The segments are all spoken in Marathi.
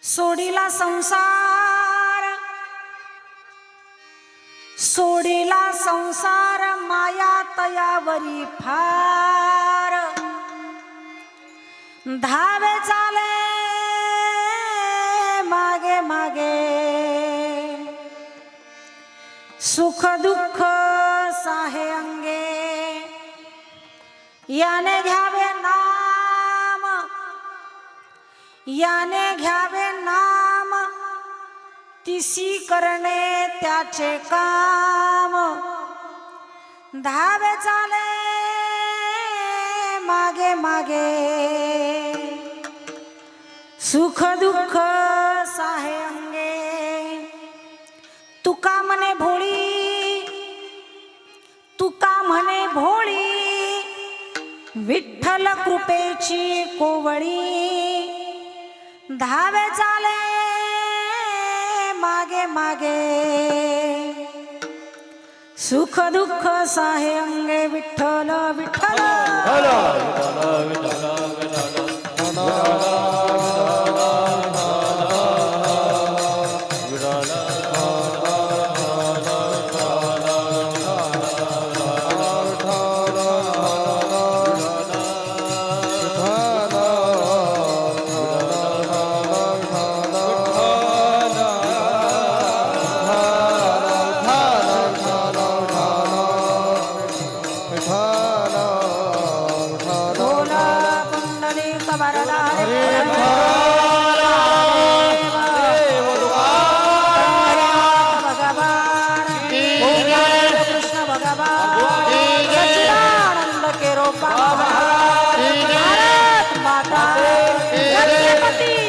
सोडिला संसार, सोडिला संसार, माया तयावरी फार, धावे चाले मागे मागे, सुख दुःख साहे अंगे, याने घ्यावे नाम, याने घ्यावे नाम, तिसी करणे त्याचे काम, धावे चाले मागे मागे, सुख दुःख साहे अंगे, तुका म्हणे भोळी, तुका म्हणे भोळी, विठ्ठल कृपेची कोवळी, धावे चाले मागे मागे, सुख दुःख साहे अंगे, विठ्ठल विठ्ठल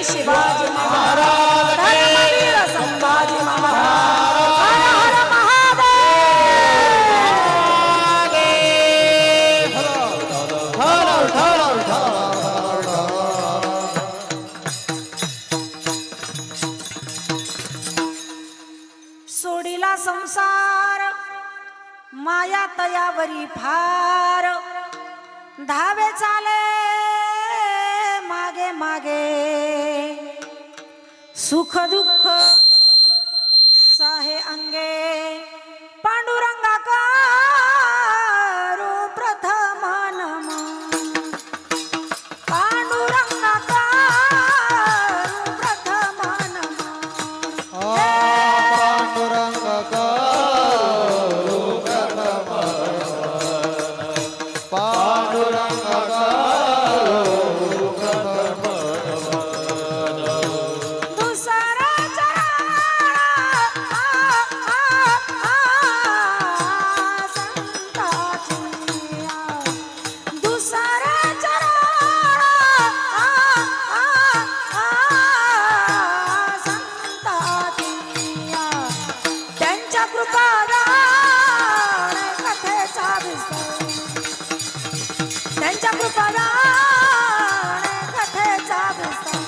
शिवाजी महाराज, धर्मवीर संभाजी महाराज, हर हर महादेव। सोडिला संसार, माया तयावरी फार, धावे चाले मागे मागे, सुख दुःख साहे अंगे, पांडुरंगा करू प्रथम नमन, पांडुरंगा करू प्रथम नमन, पांडुरंगा करू प्रथम नमन, पांडुरंगा करू प्रथम नमन, दुसरा त्यांच्या कृपादान कथेचा विस्तार, त्यांच्या कृपादान कथेचा विस्तार,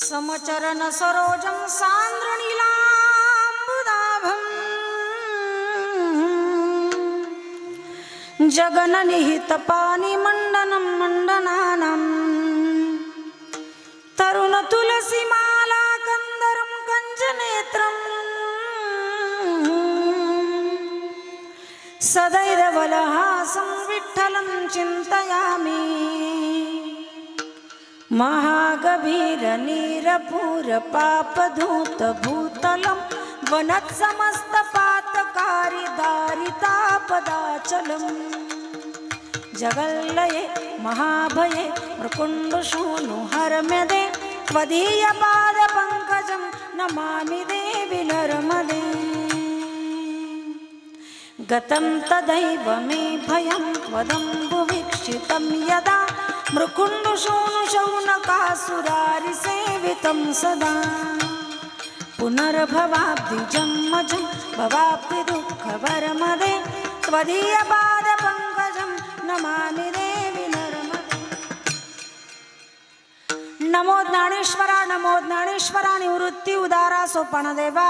समचरण सरोजं सान्द्रनीलाम्बुदाभम्, जगननिहितपानि मण्डनं मण्डनानां, तरुण तुलसीमाला कन्दरं कञ्जनेत्रम्, सदैरवलहासं विठ्ठलं चिन्तयामि, महागभीर नीरपूर पापधूत भूतलं, वनत् समस्त पातकारी दारितापदाचलम्, जगल्लये महाभये मृकुण्डशूनु हरम्यदे, त्वदीय पादपङ्कजं नमामि देवि नर्मदे, गतं तदैव मे भयं त्वदम्बुवीक्षितं यदा, मृकुंड शून शौनकासुरारि सेवितं सदा पुनर्भवाब्धि जन्मजं भवाब्धि दुःखभरमदे त्वदीयपादपङ्कजं नमामि देवि नर्मदे. नमो ज्ञानेश्वरा नमो ज्ञानेश्वरा निवृत्ती उदारा सोपणदेवा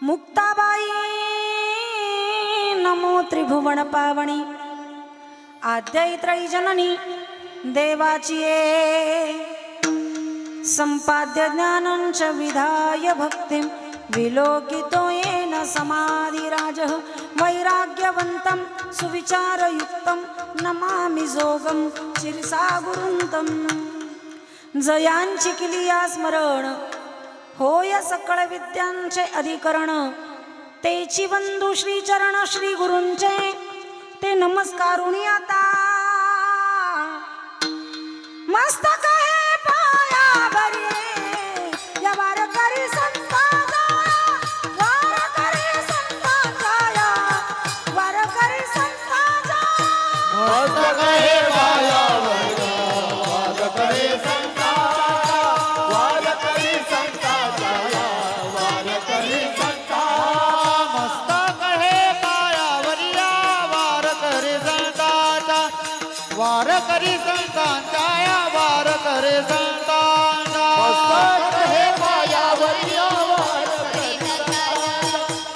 मुक्ताबाई नमो त्रिभुवन पावनी आद्यैत्रयी जननी देवाची ये संपाद्य ज्ञानंच विधाय भक्तिं विलोकितो येन समाधिराजः वैराग्यवन्तं सुविचारयुक्तं नमामि जोगं शिरसा गुरुन्तं. जयांची किलिया स्मरण होय सकळ विद्यांचे अधिकरण तेची वंदू श्री चरण श्री गुरूंचे ते नमस्कारुणी आता मस्तक हे पायावरी या वारकरी संतांचा वारकरी संतांचा वारकरी संतांचा मस्तक हे पायावरी वारकरी संतांचा वारकरी संतांचा वारकरी संतांचा मस्तक हे पायावरी वारकरी संतांचा वारकरी संतांचा वारकरी संतांचा मस्तक हे पायावरी वारकरी संतांचा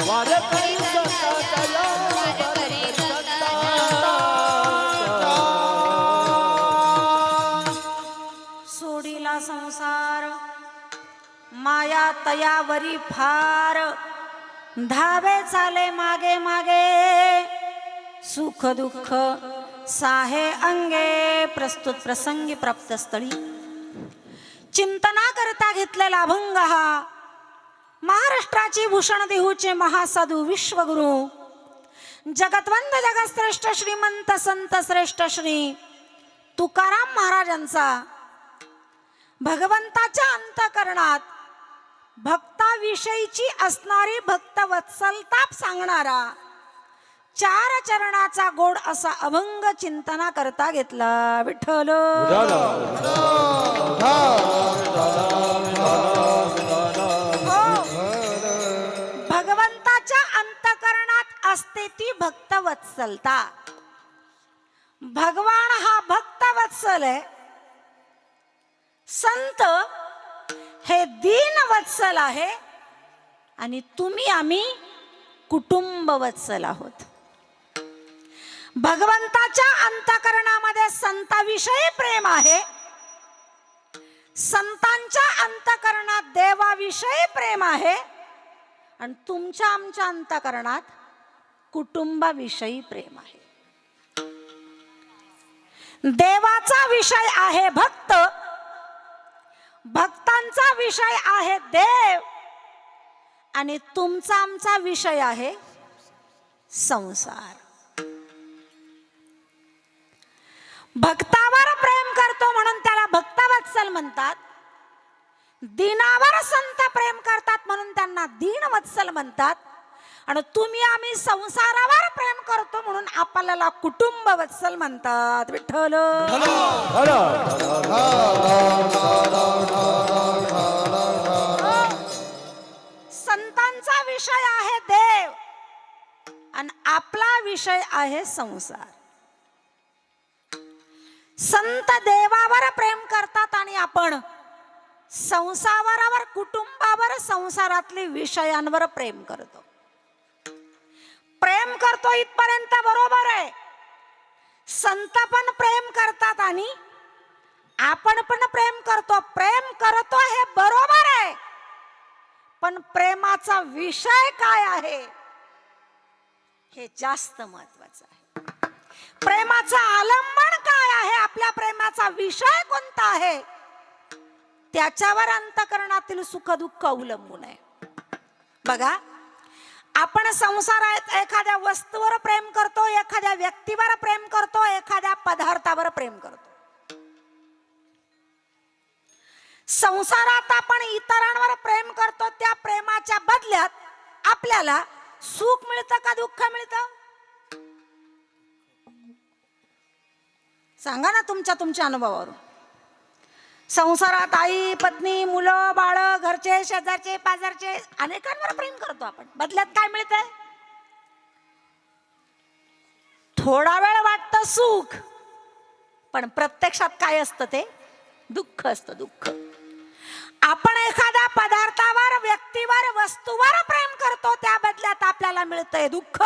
वारकरी संतांचा वारकरी संतांचा. सोडीला संसार माया तयावरी फार धावे चाले मागे मागे सुख दुःख साहे अंगे प्रस्तुत प्रसंगी प्राप्त स्थळी चिंतना करता घेतलेला अभंग हा महाराष्ट्राची भूषण देहूचे महासाधू विश्वगुरु जगतवंद जगश्रेष्ठ श्रीमंत संत श्रेष्ठ श्री तुकाराम महाराजांचा भगवंताच्या अंतःकरणात भक्ताविषयीची असणारी भक्तवत्सलता सांगणारा 4 चरणाचा गोड असा अभंग चिंतना करता घेतला. विठ्ठल भगवंताच्या अंतःकरणात असते ती भक्तवत्सलता. भगवान हा भक्तवत्सल आहे. संत हे दीनवत्सल आहे आणि तुम्ही आम्ही कुटुंबवत्सल आहोत. भगवंताच्या अंतःकरणामध्ये संताविषयी प्रेम आहे. संतांच्या अंतःकरणात देवाविषयी प्रेम आहे आणि तुमच्या आमच्या अंतःकरणात कुटुंबाविषयी प्रेम आहे. देवाचा विषय आहे भक्त, भक्तांचा विषय आहे देव आणि तुमचा आमचा विषय आहे संसार. भक्तावर प्रेम करतो म्हणून त्याला भक्तवत्सल म्हणतात. दीनावर संत प्रेम करतात म्हणून त्यांना दीनवत्सल म्हणतात. आणि तुम्ही आम्ही संसारावर प्रेम करतो म्हणून आपल्याला कुटुंबवत्सल म्हणतात. विठ्ठल संतांचा विषय आहे देव आणि आपला विषय आहे संसार. संत देवावर प्रेम करतात आणि आपण संसारावर कुटुंबावर संसारातले विषयांवर प्रेम करतो. प्रेम करतो इथपर्यंत बरोबर आहे. संत पण प्रेम करतात आणि आपण पण प्रेम करतो. प्रेम करतो हे बरोबर आहे, पण प्रेमाचा विषय काय आहे हे जास्त महत्वाचं आहे. प्रेमाचं आलंबन काय आहे, आपल्या प्रेमाचा विषय कोणता आहे, त्याच्यावर अंतःकरणातील सुख दुःख अवलंबून आहे. बघा, आपण संसारात एखाद्या वस्तूवर प्रेम करतो, एखाद्या व्यक्तीवर प्रेम करतो, एखाद्या पदार्थावर प्रेम करतो. संसारात आपण इतरांवर प्रेम करतो, त्या प्रेमाच्या बदल्यात आपल्याला सुख मिळतं का दुःख मिळतं? सांगा ना तुमच्या अनुभवावरून. संसारात आई पत्नी मुलं बाळ घरचे शेजारचे पाजारचे अनेकांवर प्रेम करतो आपण. बदल्यात काय मिळतंय? थोडा वेळ वाटतं सुख, पण प्रत्यक्षात काय असतं ते दुःख असतं. दुःख. आपण एखाद्या पदार्थावर व्यक्तीवर वस्तूवर प्रेम करतो, त्या बदल्यात आपल्याला मिळतंय दुःख.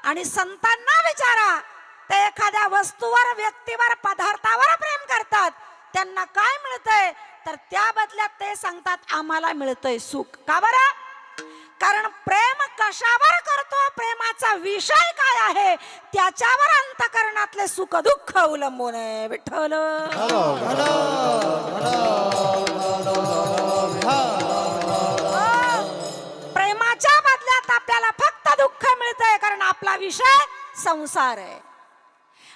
आणि संतांना विचारा, ते एखाद्या वस्तूवर व्यक्तीवर पदार्थावर प्रेम करतात, त्यांना काय मिळतंय? तर त्या बदल्यात ते सांगतात आम्हाला मिळतंय सुख. का बरं? कारण प्रेम कशावर करतो, प्रेमाचा विषय काय आहे, त्याच्यावर अंतःकरणातले सुख दुःख अवलंबून आहे. विठ्ठल. प्रेमाच्या बदल्यात आपल्याला फक्त दुःख मिळतंय, कारण आपला विषय संसार आहे.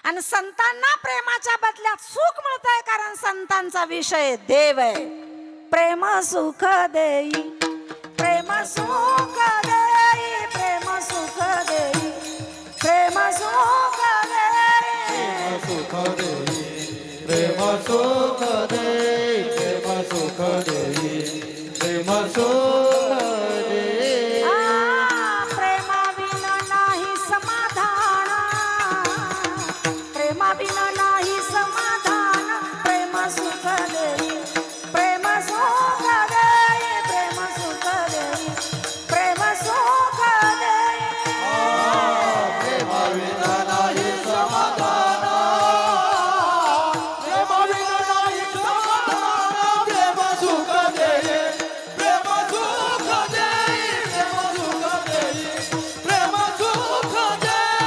आणि संतांना प्रेमाच्या बदल्यात सुख मिळतंय, कारण संतांचा विषय देव आहे. प्रेम सुख देई, प्रेम सुख देई, प्रेम सुख देई, प्रेम सुख देई, सुख देई, प्रेम सुख देई, प्रेम सुख देई, प्रेम सुख देई. प्रेमाविना नाही समाधान, प्रेमाविना नाही समाधान. प्रेम सुख देई, प्रेम सुख देई, प्रेम सुख देई, प्रेम सुख देई. प्रेमाविना नाही समाधान, प्रेमाविना नाही समाधान. प्रेम सुख देई, प्रेम सुख देई, प्रेम सुख देई, प्रेम सुख देई.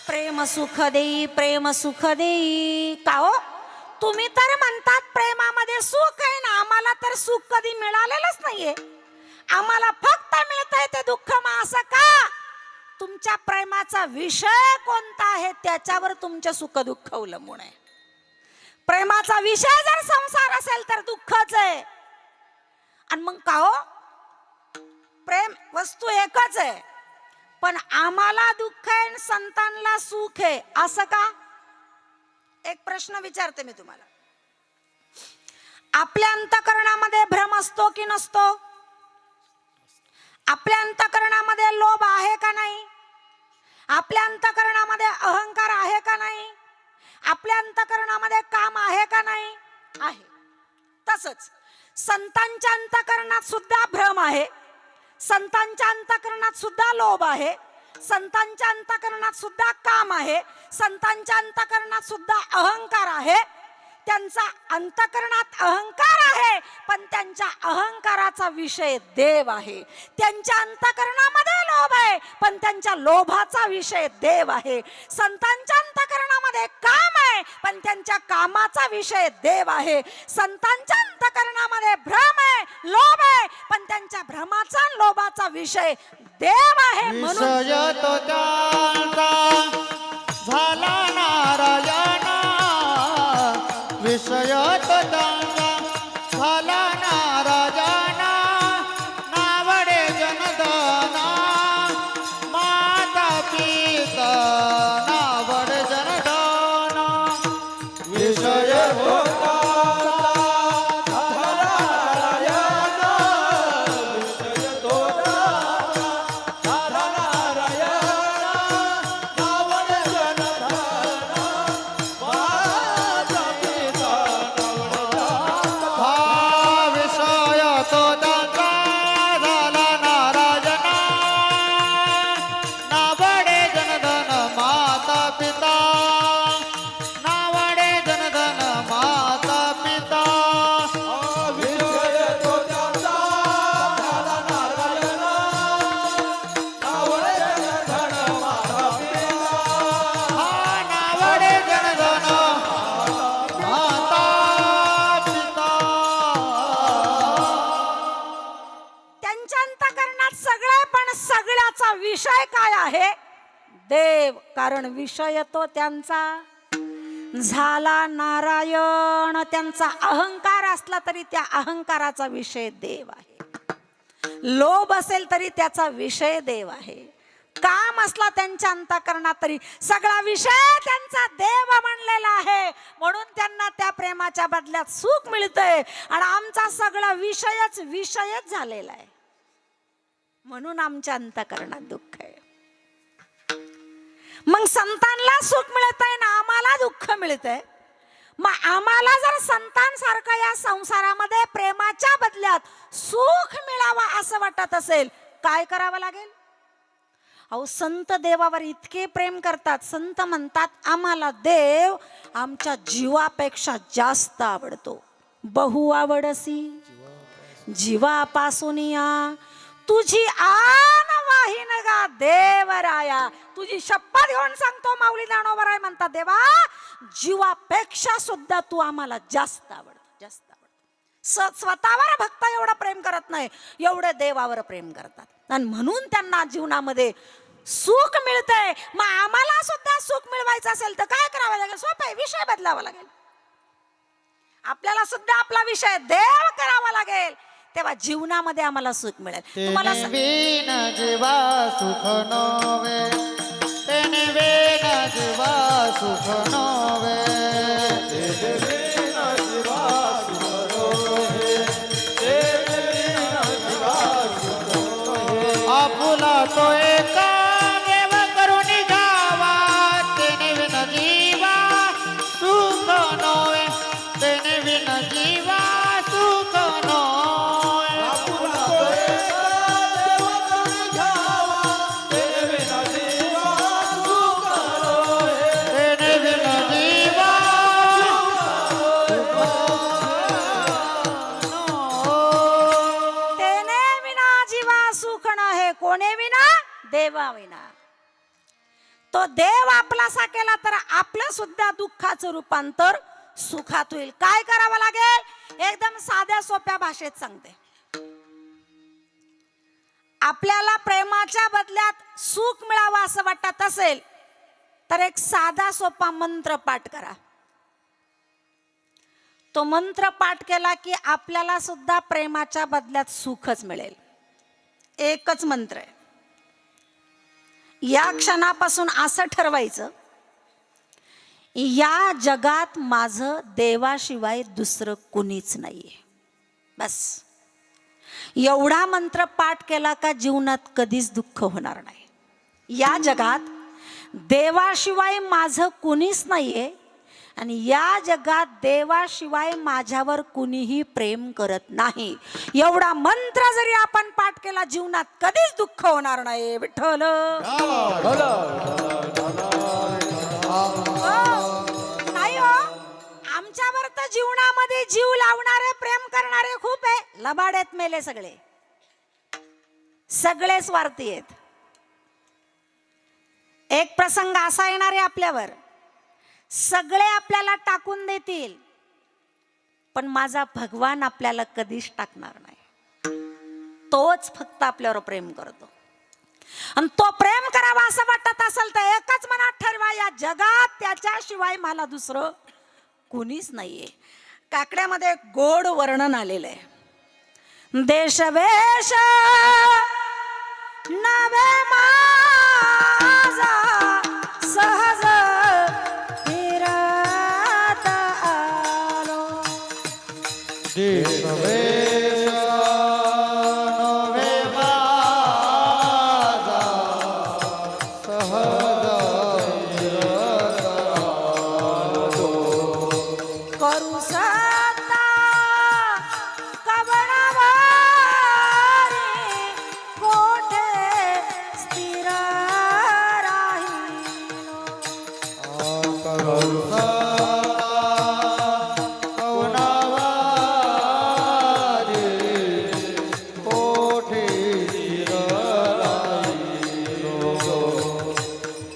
प्रेम सुख देई, प्रेम सुख देई. का हो, तुम्ही तर म्हणतात प्रेमामध्ये सुख आहे ना, आम्हाला तर सुख कधी मिळालेलंच नाहीये, आम्हाला फक्त मिळतंय ते दुःख. मग असं का? तुमच्या प्रेमाचा विषय कोणता आहे त्याच्यावर तुमचे सुख दुःख अवलंबून आहे. प्रेमाचा विषय जर संसार असेल तर दुःखच आहे. आणि मग का हो, प्रेम वस्तू एकच आहे, पण आम्हाला दुःख आहे आणि संतांना सुख आहे, असं का? एक प्रश्न विचारते मी तुम्हाला. आपल्या अंतःकरणामध्ये भ्रम असतो की नसतो? आपल्या अंतःकरणामध्ये लोभ आहे का नाही? आपल्या अंतःकरणामध्ये अहंकार आहे का नाही? आपल्या अंतःकरणामध्ये काम आहे का नाही? आहे. तसंच संतांच्या अंतःकरणात सुद्धा भ्रम आहे, संतांच्या अंतःकरणात सुद्धा लोभ आहे, संतांच्या अंतःकरणात सुद्धा काम आहे, संतांच्या अंतःकरणात सुद्धा अहंकार आहे. त्यांचा अंतःकरणात अहंकार आहे, पण त्यांच्या अहंकाराचा विषय देव आहे. त्यांच्या अंतःकरणामध्ये लोभ आहे, पण त्यांच्या लोभाचा विषय देव आहे. संतांच्या अंतःकरणामध्ये काम आहे, पण त्यांच्या कामाचा विषय देव आहे. संतांच्या अंतःकरणामध्ये भ्रम आहे, लोभ आहे, पण त्यांच्या भ्रमाचा आणि लोभाचा विषय देव आहे. म्हणून विषय तो त्यांचा झाला नारायण, विषय तो त्यांचा झाला नारायण. नावडे जनधन माता पिता, नावडे जनधन. विषय तो त्यांचा झाला नारायण, विषय तो झाला नारायण. नावडे जनधन माता पिता, हा विषय तो त्यांचा झाला नारायण. नावडे जनधन माता पिता, नावडे जनधन माता पिता. विषय तो त्यांचा झाला नारायण. नावडे जनधन माता पिता, हा नावडे जनधन माता पिता. त्यांच्या अंतःकरणात सगळे, पण सगळ्याचा विषय काय आहे? देव. कारण विषय तो त्यांचा झाला नारायण. त्यांचा अहंकार असला तरी त्या अहंकाराचा विषय देव आहे. लोभ असेल तरी त्याचा विषय देव आहे. काम असला त्यांच्या अंतःकरणात तरी सगळा विषय त्यांचा देव म्हणलेला आहे, म्हणून त्यांना त्या प्रेमाच्या बदल्यात सुख मिळतंय. आणि आमचा सगळा विषयच झालेला आहे, म्हणून आमच्या अंतःकरणात दुःख आहे. मग संतांना सुख मिळतंय ना आम्हाला दुःख मिळतंय. मग आम्हाला जर संतांसारखं या संसारामध्ये प्रेमाच्या बदल्यात सुख मिळावा असं वाटत असेल, काय करावं लागेल? अहो, संत देवावर इतके प्रेम करतात, संत म्हणतात आम्हाला देव आमच्या जीवापेक्षा जास्त आवडतो. बहु आवडसी जीवापासून या, तुझी आन वाहीन गा देवराया. तुझी शपथ घेऊन सांगतो, माऊली ज्ञानोबराय म्हणतात, देवा जीवापेक्षा सुद्धा तू आम्हाला जास्त आवडतो, जास्त आवडतो. स्वतःवर भक्त एवढं प्रेम करत नाही, एवढे देवावर प्रेम करतात. आणि म्हणून त्यांना जीवनामध्ये सुख मिळतंय. मग आम्हाला सुद्धा सुख मिळवायचं असेल तर काय करावं लागेल? सोपं आहे, विषय बदलावा लागेल. आपल्याला सुद्धा आपला विषय देव करावा लागेल, तेव्हा जीवनामध्ये आम्हाला सुख मिळेल. तुम्हाला जीवा सुख नवे, तेने बिन जीवा सुख नवे, आपुला तो एका देव करून जावा, तेने बिन जीवा सुख नवे, तेने बिन जीवा सुख नवे. आपुला तो एका देव करून जावा, तेने बिन जीवा सुख नवे, तेने बिन जीवा सुख नवे. तेने विना जीवा सुख न है, कोणे विना? देवा विना. तो देव आपलासा केला तर आपलं सुद्धा दुःखाचं रूपांतर सुखात होईल. काय करावं लागेल? एकदम साध्या सोप्या भाषेत सांगते. आपल्याला प्रेमाच्या बदल्यात सुख मिळावं असं वाटत असेल तर एक साधा सोपा मंत्र पाठ करा. तो मंत्र पाठ केला की आपल्याला सुद्धा प्रेमाच्या बदल्यात सुखच मिळेल. एकच मंत्र आहे. या क्षणापासून असं ठरवायचं, या जगात माझं देवाशिवाय दुसरं कुणीच नाहीये. बस एवढा मंत्र पाठ केला का जीवनात कधीच दुःख होणार नाही. या जगात देवाशिवाय माझं कुणीच नाहीये आणि या जगात देवाशिवाय माझ्यावर कुणीही प्रेम करत नाही. एवढा मंत्र जरी आपण पाठ केला, जीवनात कधीच दुःख होणार नाही. विठ्ठल नाही हो, आमच्यावर तर जीवनामध्ये जीव लावणारे प्रेम करणारे खूप आहे. लबाडेत मेले सगळे, सगळे स्वार्थी आहेत. एक प्रसंग असा येणार आहे आपल्यावर, सगळे आपल्याला टाकून देतील पण माझा भगवान आपल्याला कधीच टाकणार नाही. तोच फक्त आपल्यावर प्रेम करतो. आणि तो प्रेम करावा असं वाटत असेल तर एकच मनात ठरवा, या जगात त्याच्याशिवाय मला दुसरं कुणीच नाहीये. काकड्यामध्ये गोड वर्णन आलेलं आहे. देशवेश नवे माझा सहज फिरत आलो. देशवेश नवे माझा सहज फिरत आलो. करू सत्ता कवणावारी कोठे स्थिर राहिलो. करू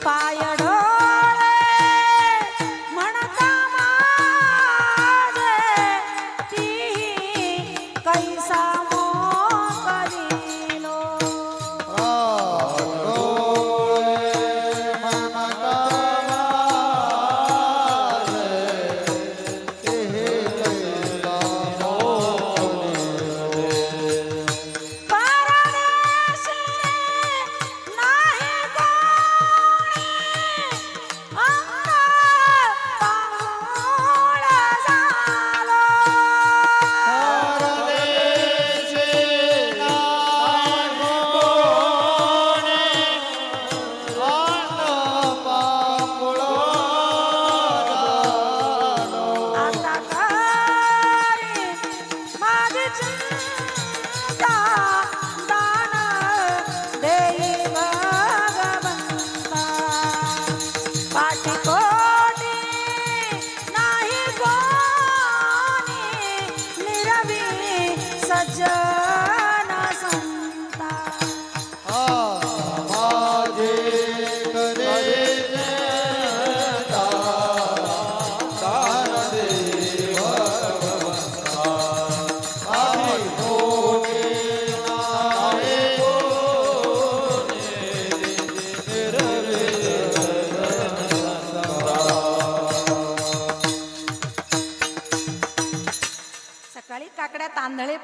पाय डोळे म्हणता माझे तीही कैसा मोकलीलो.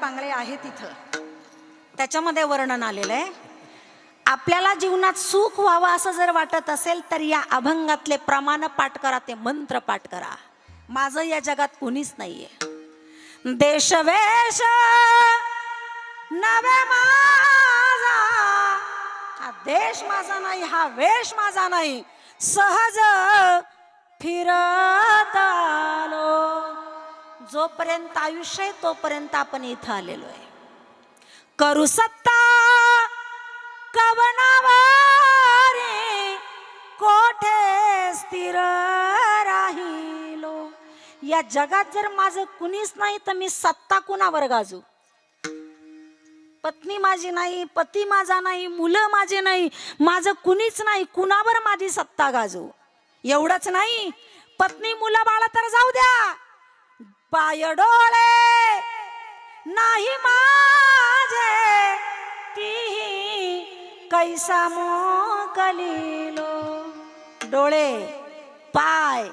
पांगळे आहेत तिथं, त्याच्यामध्ये वर्णन आलेलं आहे. आपल्याला जीवनात सुख व्हावं असं जर वाटत असेल तर या अभंगातले प्रमाण पाठ करा, ते मंत्र पाठ करा. माझं या जगात कुणीच नाहीये. देश वेश नवे माझा, हा देश माझा नाही, हा वेश माझा नाही, सहज फिरत आलो. जोपर्यंत आयुष्य आहे तोपर्यंत आपण इथं आलेलो आहे. करू सत्ता कवनावरे, कोठे स्थिर राहिलो. या जगात जर माझं कुणीच नाही तर मी सत्ता कुणावर गाजू? पत्नी माझी नाही, पती माझा नाही, मुलं माझे नाही, माझं कुणीच नाही, कुणावर माझी सत्ता गाजू? एवढंच नाही, पत्नी मुलं बाळ तर जाऊ द्या, पाय डोळे नाही माझे, तीही कैसा मोकलीलो. डोळे, पाय,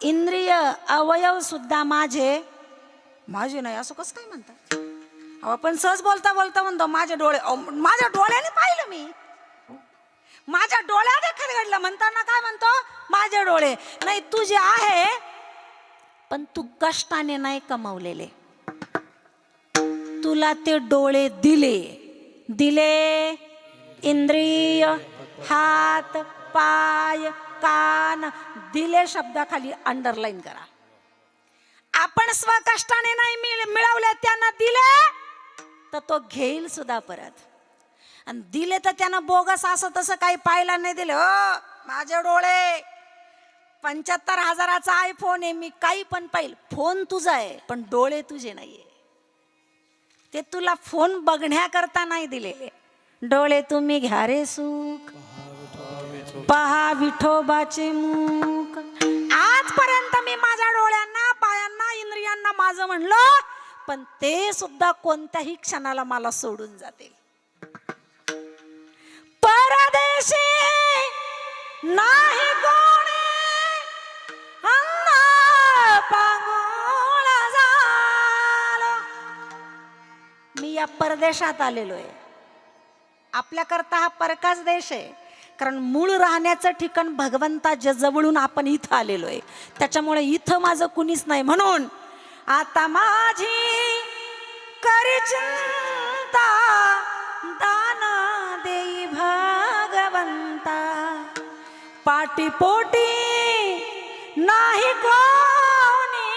इंद्रिय, अवयव सुद्धा माझे नाही असं कसं काय म्हणतात? आपण सहज बोलता बोलता म्हणतो माझे डोळे. माझ्या डोळ्याने पाहिलं मी, माझ्या डोळ्यात देखील घडलं. म्हणताना काय म्हणतो? माझे डोळे. नाही, तुझे आहे पण तू कष्टाने नाही कमावलेले. तुला ते डोळे दिले इंद्रिय, हात, पाय, कान, दिले शब्दाखाली अंडरलाईन करा. आपण स्वकष्टाने नाही मिळवले, त्यांना दिले तर तो घेईल सुद्धा परत. आणि दिले तर त्यानं बोगस असं तसं काही पाहिला नाही दिले. हो, माझे डोळे 75,000चा आयफोन आहे, मी काही पण पाहिल. फोन तुझा आहे पण डोळे तुझे नाहीये. ते तुला फोन बघण्याकरता नाही दिलेले. डोळे तुम्ही घ्या रे सुख, पहा विठोबाचे मुख. आजपर्यंत मी माझ्या डोळ्यांना, पायांना, इंद्रियांना माझं म्हणलं, पण ते सुद्धा कोणत्याही क्षणाला मला सोडून जातील. परदेशी नाही कोणी पांगुळ झालो. मी या परदेशात आलेलो आहे. आपल्याकरता हा परकाच देश आहे, कारण मूळ राहण्याचं ठिकाण भगवंताच्या जवळून आपण इथं आलेलो आहे. त्याच्यामुळे इथं माझं कुणीच नाही. म्हणून आता माझी करी चिंता, दान देई भगवंता. पाटीपोटी नाही कोणी,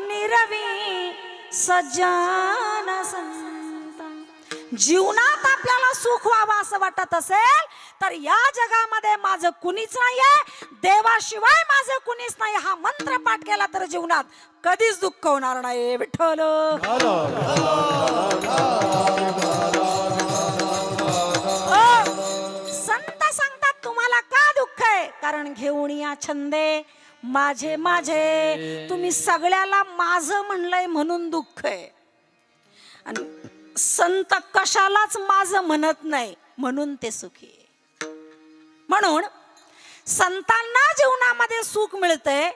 निरवी सज्जन संता. जीवनात आपल्याला सुख व्हावं असं वाटत असेल तर या जगामध्ये माझं कुणीच नाहीये, देवाशिवाय माझं कुणीच नाही, हा मंत्र पाठ केला तर जीवनात कधीच दुःख होणार नाही. विठ्ठल. संत सांगतात तुम्हाला का दुःख आहे? कारण घेऊन या छंदे माझे माझे, तुम्ही सगळ्याला माझं म्हणलंय म्हणून दुःख आहे. आणि संत कशालाच माझं म्हणत नाही म्हणून ते सुखी आहे. म्हणून संतांना जीवनामध्ये सुख मिळतंय,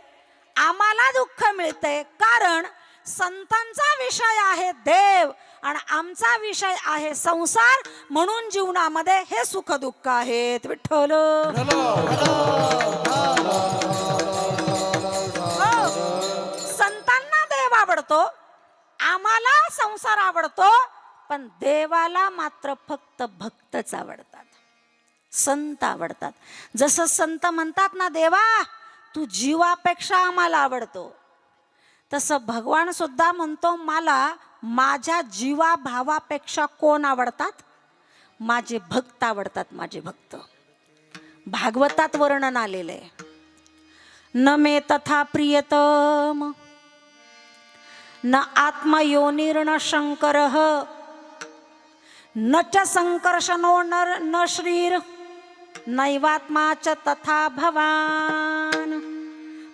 आम्हाला दुःख मिळतंय, कारण संतांचा विषय आहे देव आणि आमचा विषय आहे संसार. म्हणून जीवनामध्ये हे सुख दुःख आहेत. विठ्ठल. संतांना देव आवडतो, आम्हाला संसार आवडतो, पण देवाला मात्र फक्त भक्तच आवडतात, संत आवडतात. जसं संत म्हणतात ना, देवा तू जीवापेक्षा आम्हाला आवडतो, तसं भगवान सुद्धा म्हणतो मला माझ्या जीवा भावापेक्षा कोण आवडतात? माझे भक्त आवडतात. माझे भक्त. भागवतात वर्णन आलेलं आहे. न मे तथा प्रियतम न आत्मयोनिर्न शंकरः न च संकर्षणो न श्रीर नैवात्मा च तथा भवान.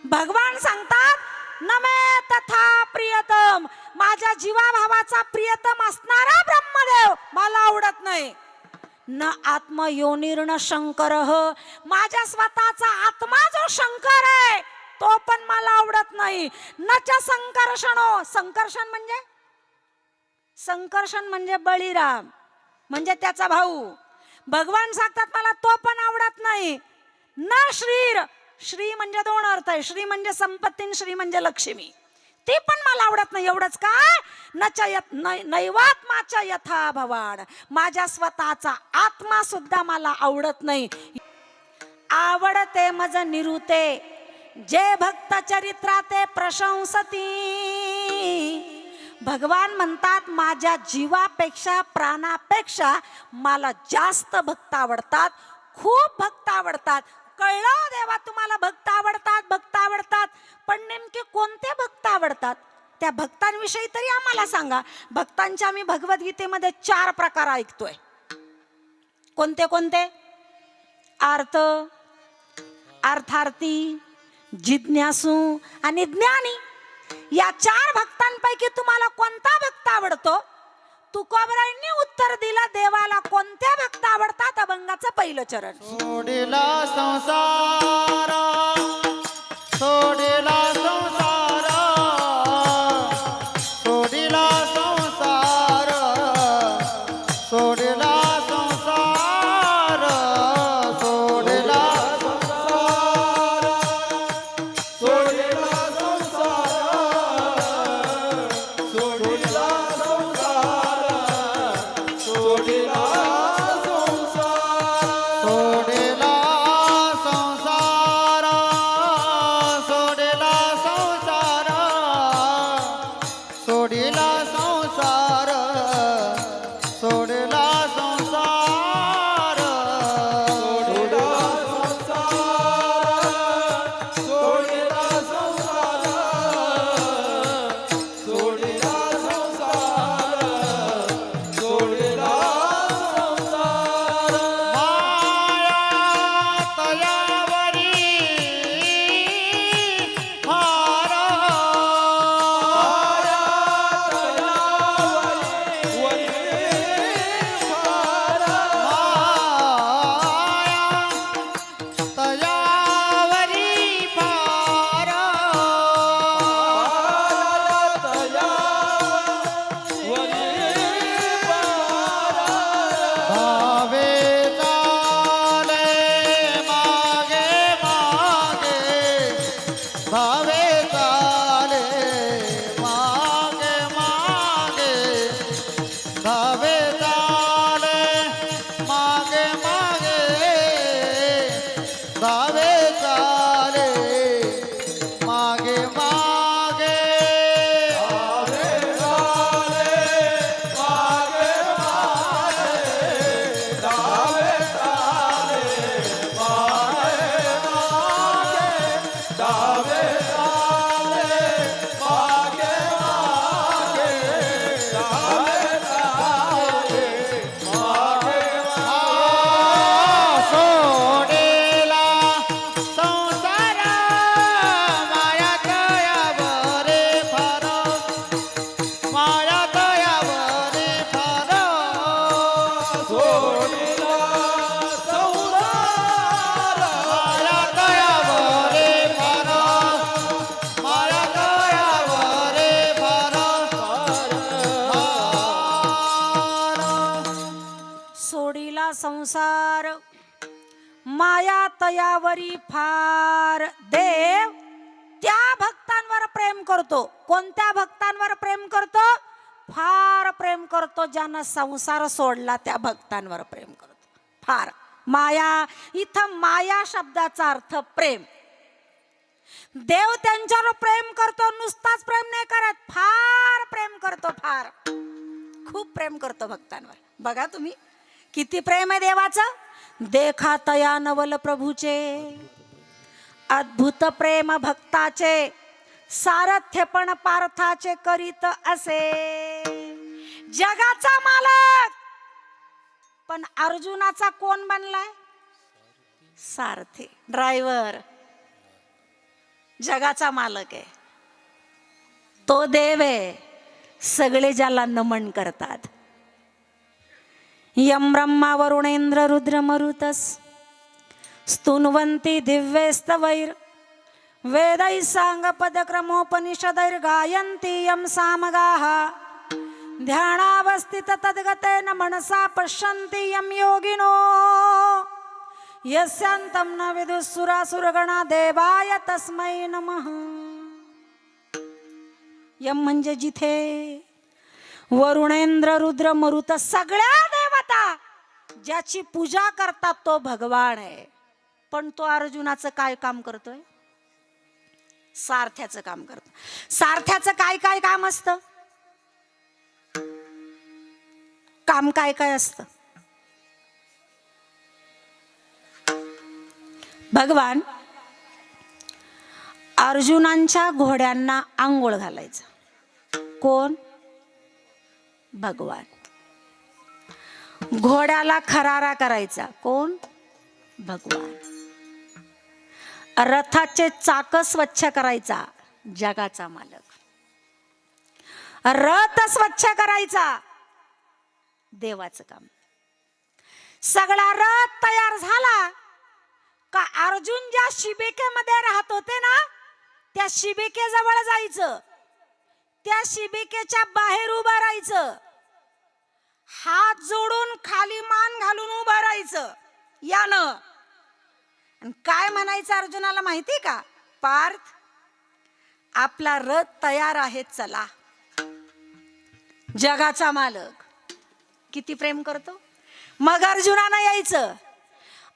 भगवान सांगतात न मे तथा प्रियतम, माझ्या जीवाभावाचा प्रियतम असणारा ब्रह्मदेव मला आवडत नाही. न आत्मयोनिर्न शंकरः, माझ्या स्वतःचा आत्मा जो शंकर आहे तो पण मला आवडत नाही. न च संकर्षणो, संकर्षण म्हणजे संकर्षण म्हणजे बळीराम, म्हणजे त्याचा भाऊ. भगवान सांगतात मला तो पण आवडत नाही. न श्रीर, श्री म्हणजे दोन अर्थ आहे, श्री म्हणजे संपत्ती, श्री म्हणजे लक्ष्मी. ते पण मला आवडत नाही. एवढंच काय, नैवात्माच्या यथा भवाड, माझ्या स्वतःचा आत्मा सुद्धा मला आवडत नाही. आवडते मज निरुते, जे भक्त चरित्राते प्रशंसती. भगवान म्हणतात माझ्या जीवापेक्षा, प्राणापेक्षा मला जास्त भक्त आवडतात, खूप भक्त आवडतात. कळलं देवा तुम्हाला भक्त आवडतात, भक्त आवडतात, पण नेमके कोणते भक्त आवडतात? त्या भक्तांविषयी तरी आम्हाला सांगा. भक्तांच्या आम्ही भगवद्गीतेमध्ये 4 प्रकार ऐकतोय. कोणते कोणते? आर्त, अर्थार्थी, जिज्ञासू आणि ज्ञानी. या 4 भक्तांपैकी तुम्हाला कोणता भक्त आवडतो? तुकोबरायांनी उत्तर दिलं, देवाला कोणत्या भक्त आवडतात? अभंगाचं पहिलं चरण. सोडिला संसार, सोडिला संसार, सोडिला संसार, सोडिला संसार, सोडिला संसार, सोडिला संसार, सोडिला संसार, सोडिला सोडिला संसार, सोडिला संसार, सोडिला संसार, सोडिला संसार, सोडिला संसार, सोडिला संसार, सोडिला संसार, सोडिला संसार. माया तयावरी फार, माया तयावरी फार, माया तयावरी फार, भावे चाले मागे मागे, भावे चाले मागे मागे, भावे चाले मागे मागे, भावे चाले मागे मागे, भावे चाले मागे सोडेला संसार, माया तयावरे फार, माया तयावरे फार, सोडेला संसार, माया तयावरे फार, माया तयावरे फार, सोडीला संसार, माया तयावरी फार. देव त्या भक्तांवर प्रेम करतो. कोणत्या भक्तांवर प्रेम करतो? फार प्रेम करतो. ज्यानं संसार सोडला त्या भक्तांवर प्रेम करतो. फार. माया, इथं माया शब्दाचा अर्थ प्रेम. देव त्यांच्यावर प्रेम करतो, नुसताच प्रेम नाही करत, फार प्रेम करतो. फार, खूप प्रेम करतो भक्तांवर. बघा तुम्ही किती प्रेम आहे देवाचं. देखा तया नवल प्रभूचे, अद्भुत प्रेम भक्ताचे, सारथ्य पण पार्थाचे करीत असे. जगाचा मालक, पण अर्जुनाचा कोण बनलाय? सारथी, ड्रायव्हर. जगाचा मालक आहे तो देव आहे. सगळे ज्याला नमन करतात. यम ब्रह्मा वरुणेंद्र रुद्र मरुतस स्तुन्वन्ति दिव्यैस्तवैर वेदैः सांग पदक्रमोपनिषदैर्गायन्ति यं सामगाः ध्यानावस्थित तद्गतेन मनसा पश्यन्ति यम योगिनो यस्यांतं न विदुःसुरासुरगणा देवाय तस्मै नमः. यम म्हणजे जिथे वरुणेंद्र रुद्र मरुत सगळ्या देवता ज्याची पूजा करतात तो भगवान आहे. पण तो अर्जुनाचं काय काम करतोय? सारथ्याचं काम करतो. सारथ्याचं काय काय काम असतं? काम काय काय असतं? भगवान अर्जुनांच्या घोड्यांना आंघोळ घालायचं. कोण? भगवान. घोड्याला खरारा करायचा. कोण? भगवान. रथाचे चाक स्वच्छ करायचा. जगाचा मालक. रथ स्वच्छ करायचा. देवाचं काम. सगळा रथ तयार झाला का अर्जुन ज्या शिबिकेमध्ये राहत होते ना त्या शिबिकेजवळ जायचं. त्या शिबिकेच्या बाहेर उभं राहायचं. हात जोडून खाली मान घालून उभं राहायचं. यानं काय म्हणायचं अर्जुनाला माहिती का? पार्थ, आपला रथ तयार आहे, चला. जगाचा मालक किती प्रेम करतो. मग अर्जुनानं यायचं.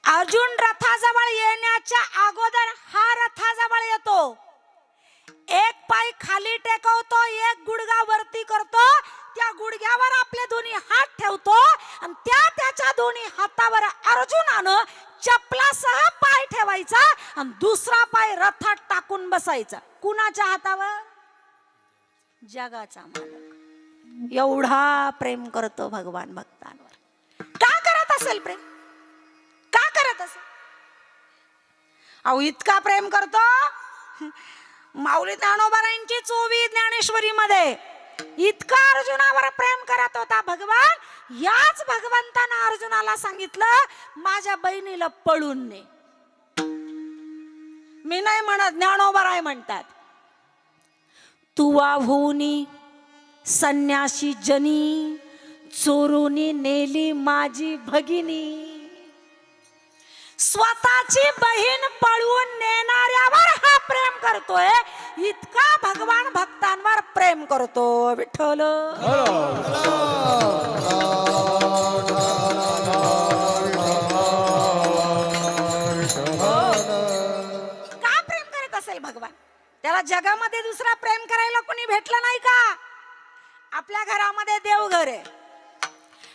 अर्जुन रथाजवळ येण्याच्या अगोदर हा रथाजवळ येतो. एक पाय खाली टेकवतो, एक गुडघा वरती करतो. त्या गुडघ्यावर आपले दोन्ही हात ठेवतो आणि त्याच्या दोन्ही हातावर अर्जुनानं चपलासह पाय ठेवायचा आणि दुसरा पाय रथात टाकून बसायचा. कुणाच्या हातावर? जगाचा मालक. एवढा प्रेम करतो भगवान भक्तांवर. का करत असेल प्रेम? का करत असेल? अहो इतका प्रेम करतो. माऊली ज्ञानोबारायांची 24 ज्ञानेश्वरी मध्ये इतका अर्जुनावर प्रेम करत होता भगवान. याच भगवंतानं अर्जुनाला सांगितलं माझ्या बहिणीला पळून ने. मी नाही म्हणत, ज्ञानोबाराय म्हणतात. तू वाहूनी संन्याशी जनी चोरूनी नेली माझी भगिनी. स्वतःची बहीण पळवून नेणाऱ्यावर हा प्रेम करतोय. इतका भगवान भक्तांवर प्रेम करतो. विठ्ठल का प्रेम करत असेल भगवान? त्याला जगामध्ये दुसरा प्रेम करायला कोणी भेटलं नाही का? आपल्या घरामध्ये देवघर आहे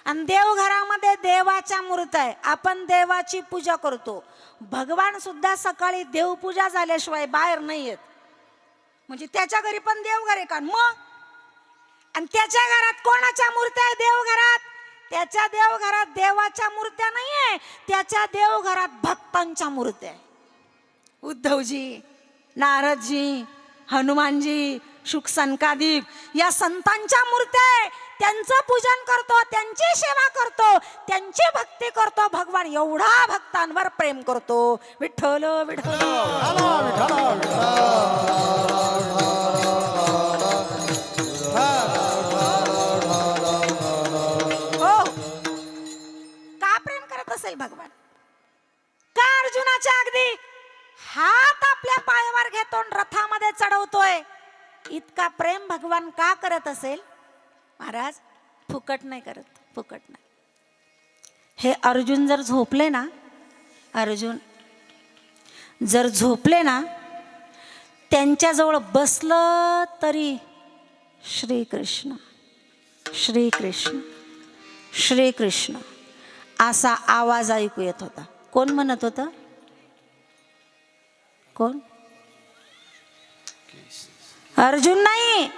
आणि देवघरामध्ये देवाच्या मूर्ती आहे. आपण देवाची पूजा करतो. भगवान सुद्धा सकाळी देवपूजा झाल्याशिवाय बाहेर नाही येत. म्हणजे त्याच्या घरी पण देवघर आहे का मग? आणि त्याच्या घरात कोणाच्या मूर्त्या आहे? देवघरात. त्याच्या देवघरात देवाच्या मूर्त्या नाहीये, त्याच्या देवघरात भक्तांच्या मूर्त्या आहे. उद्धवजी, नारदजी, हनुमानजी, शुक संकादिक या संतांच्या मूर्त्या आहे. त्यांचं पूजन करतो, त्यांची सेवा करतो, त्यांची भक्ती करतो. भगवान एवढा भक्तांवर प्रेम करतो. विठ्ठल विठ्ठल हो. का प्रेम करत असेल भगवान? का अर्जुनाच्या अगदी हात आपल्या पायावर घेतो आणि रथामध्ये चढवतोय? इतका प्रेम भगवान का करत असेल? महाराज फुकट नाही करत, फुकट नाही. हे अर्जुन जर झोपले ना, अर्जुन जर झोपले ना, त्यांच्याजवळ बसलं तरी श्रीकृष्ण श्रीकृष्ण श्रीकृष्ण असा आवाज ऐकू येत होता. कोण म्हणत होतं? कोण? अर्जुन नाही,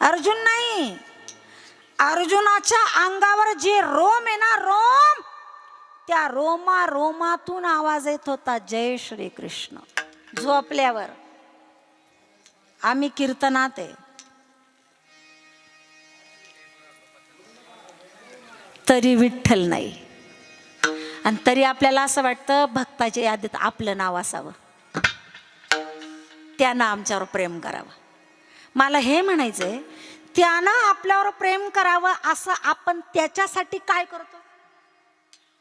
अर्जुन नाही. अर्जुनाच्या अंगावर जे रोम आहे ना, रोम, त्या रोमा रोमातून आवाज येत होता जय श्री कृष्ण. झोपल्यावर आम्ही कीर्तनात आहे तरी विठ्ठल नाही. आणि तरी आपल्याला असं वाटतं भक्ताच्या यादीत आपलं नाव असावं, त्यानं आमच्यावर प्रेम करावं. मला हे म्हणायचंय, त्यानं आपल्यावर प्रेम करावं असं आपण त्याच्यासाठी काय करतो?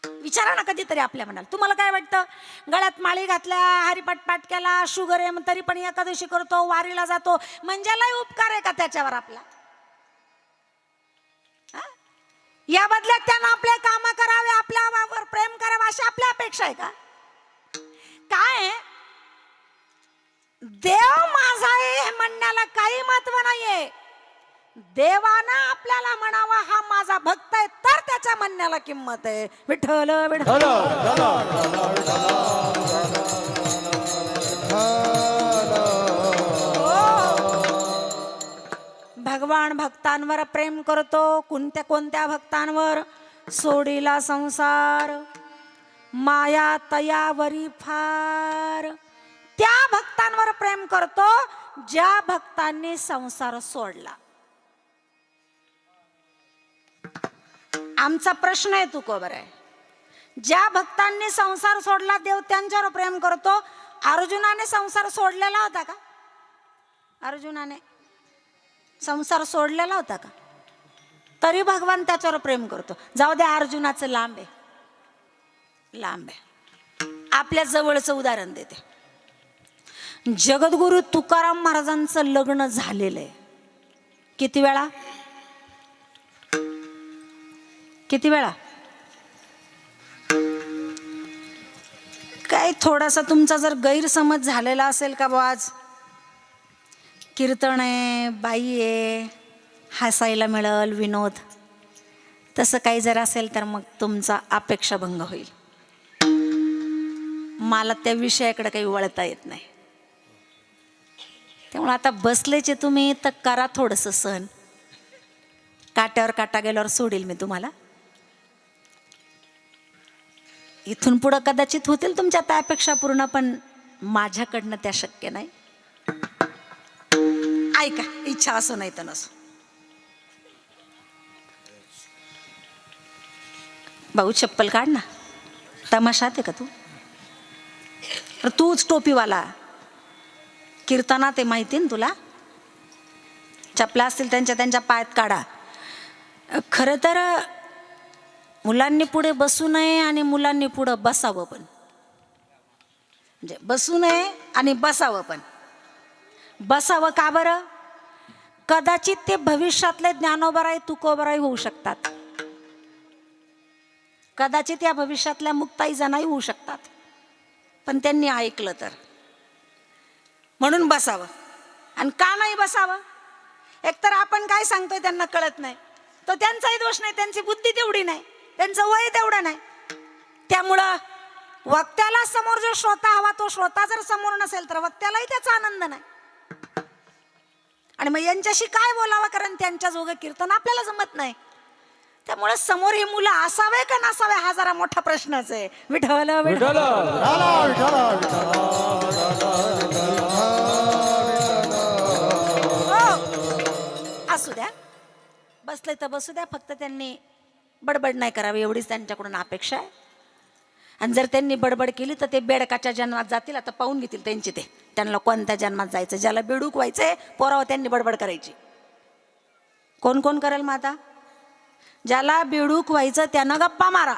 विचारा ना कधीतरी आपल्या मनाला. तुम्हाला काय वाटतं? गळ्यात माळी घातल्या, हरिपाठ पाठ केला, शुगर आहे तरी पण एकादशी करतो, वारीला जातो, म्हणजे लय उपकार आहे का त्याच्यावर आपला? या बदल्यात त्यानं आपले काम करावे, आपल्यावर प्रेम करावं अशी आपली अपेक्षा आहे का? काय देव माझा आहे हे म्हणण्याला काही महत्व नाहीये. देवानं आपल्याला म्हणावा हा माझा भक्त आहे, तर त्याच्या म्हणण्याला किंमत आहे. विठ्ठल विठ्ठल. भगवान भक्तांवर प्रेम करतो. कोणत्या कोणत्या भक्तांवर? सोडीला संसार माया तयावरी फार. त्या भक्तांवर प्रेम करतो ज्या भक्तांनी संसार सोडला. आमचा प्रश्न आहे तुकोबर आहे, ज्या भक्तांनी संसार सोडला देव त्यांच्यावर प्रेम करतो. अर्जुनाने संसार सोडलेला होता का? अर्जुनाने संसार सोडलेला होता का? तरी भगवान त्याच्यावर प्रेम करतो. जाऊ द्या, अर्जुनाचं लांब आहे, लांब आहे. आपल्या जवळचं उदाहरण देते. जगद्गुरु तुकाराम महाराजांचं लग्न झालेलं आहे. किती वेळा? किती वेळा? काय थोडासा तुमचा जर गैरसमज झालेला असेल का बुवा, आज कीर्तन आहे, बाई आहे, हसायला मिळेल, विनोद, तसं काही जर असेल तर मग तुमचा अपेक्षाभंग होईल. मला त्या विषयाकडे काही वळता येत नाही. त्यामुळे आता बसलेचे तुम्ही तर करा थोडंसं सहन. काट्यावर काटा गेल्यावर सोडील मी तुम्हाला. इथून पुढं कदाचित होतील तुमच्या त्या अपेक्षा पूर्ण, पण माझ्याकडनं त्या शक्य नाही. ऐका, इच्छा असो नाही तर नसो. भाऊ चप्पल काढ ना, तमाशात आहे का तू? तूच टोपीवाला. कीर्तनात आहे माहिती ना तुला. चपला असतील त्यांच्या त्यांच्या पायात काढा. खरं तर मुलांनी पुढे बसू नये आणि मुलांनी पुढं बसावं पण. म्हणजे बसू नये आणि बसावं पण. बसावं का बरं? कदाचित ते भविष्यातले ज्ञानोबराई तुकोबराई होऊ शकतात. कदाचित या भविष्यातल्या मुक्ताई जनाई होऊ शकतात, पण त्यांनी ऐकलं तर. म्हणून बसावं. आणि का नाही बसावं? एकतर आपण काय सांगतोय त्यांना कळत नाही, तो त्यांचाही दोष नाही, त्यांची बुद्धी तेवढी नाही, त्यांचं वय तेवढं नाही. त्यामुळं वक्त्याला समोर जो श्रोता हवा, तो श्रोता जर समोर नसेल तर वक्त्यालाही त्याचा आनंद नाही. आणि मग यांच्याशी काय बोलावं, कारण त्यांच्या जोगं कीर्तन आपल्याला जमत नाही. त्यामुळे समोर ही मुलं असावे का नसावे हा जरा मोठा प्रश्नच आहे. विठ्ठल विठ्ठल. असू द्या, बसले तर बसू द्या, फक्त त्यांनी बडबड नाही करावी एवढीच त्यांच्याकडून अपेक्षा आहे. आणि जर त्यांनी बडबड केली तर ते बेडकाच्या जन्मात जातील. आता पाहून घेतील त्यांची ते, त्यांना कोणत्या जन्मात जायचं. ज्याला बेडूक व्हायचंय पोरावं त्यांनी बडबड करायची. कोण कोण करेल मग आता? ज्याला बेडूक व्हायचं त्यानं गप्पा मारा.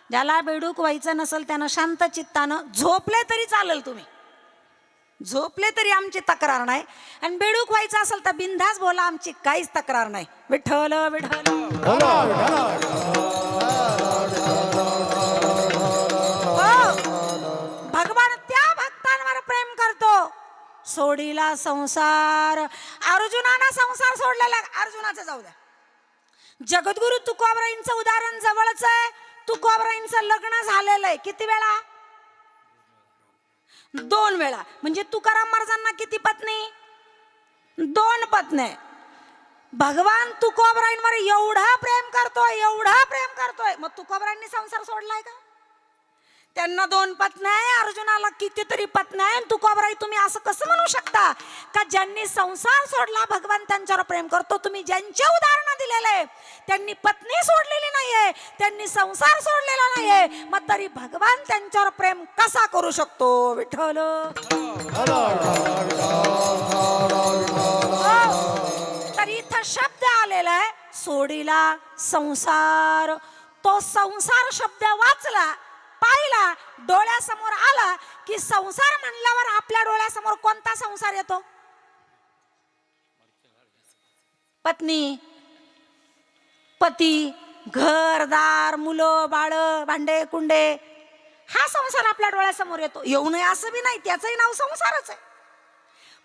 ज्याला बेडूक व्हायचं नसेल त्यानं शांत चित्तानं झोपले तरी चालेल. तुम्ही झोपले तरी आमची तक्रार नाही. आणि बेडूक व्हायचं असेल तर बिनधास्त बोला, आमची काहीच तक्रार नाही. विठ्ठल विठ्ठल. भगवान त्या भक्तांवर प्रेम करतो. सोडीला संसार. अर्जुनानं संसार सोडलेला. अर्जुनाचं जाऊ द्या, जगद्गुरु तुकोबराईंचं उदाहरण जवळच आहे. तुकोबराईंचं लग्न झालेलं आहे. किती वेळा? 2 वेळा. म्हणजे तुकाराम महाराजांना किती पत्नी? 2 पत्नी. भगवान तुकोबराईंवर एवढा प्रेम करतोय, एवढा प्रेम करतोय, मग तुकोबराईंनी संसार सोडलाय का? त्यांना 2 पत्नी आहे, अर्जुनाला कितीतरी पत्नी आहे. तुकोबराई तुम्ही असं कसं म्हणू शकता का ज्यांनी संसार सोडला भगवान त्यांच्यावर प्रेम करतो? तुम्ही ज्यांचे उदाहरण दिलेले त्यांनी पत्नी सोडलेली नाहीये, त्यांनी संसार सोडलेला नाहीये, मग तरी भगवान त्यांच्यावर प्रेम कसा करू शकतो? विठ्ठल. तर इथं लिहिलेलं आहे, सोडिला संसार. तो संसार शब्द वाचला, पाहिला, डोळ्यासमोर आला की संसार म्हणल्यावर आपल्या डोळ्यासमोर कोणता संसार येतो? पत्नी, पती, घरदार, मुलं बाळ, भांडे कुंडे, हा संसार आपल्या डोळ्यासमोर येतो. येऊ नये असं बी नाही, त्याचंही नाव संसारच आहे.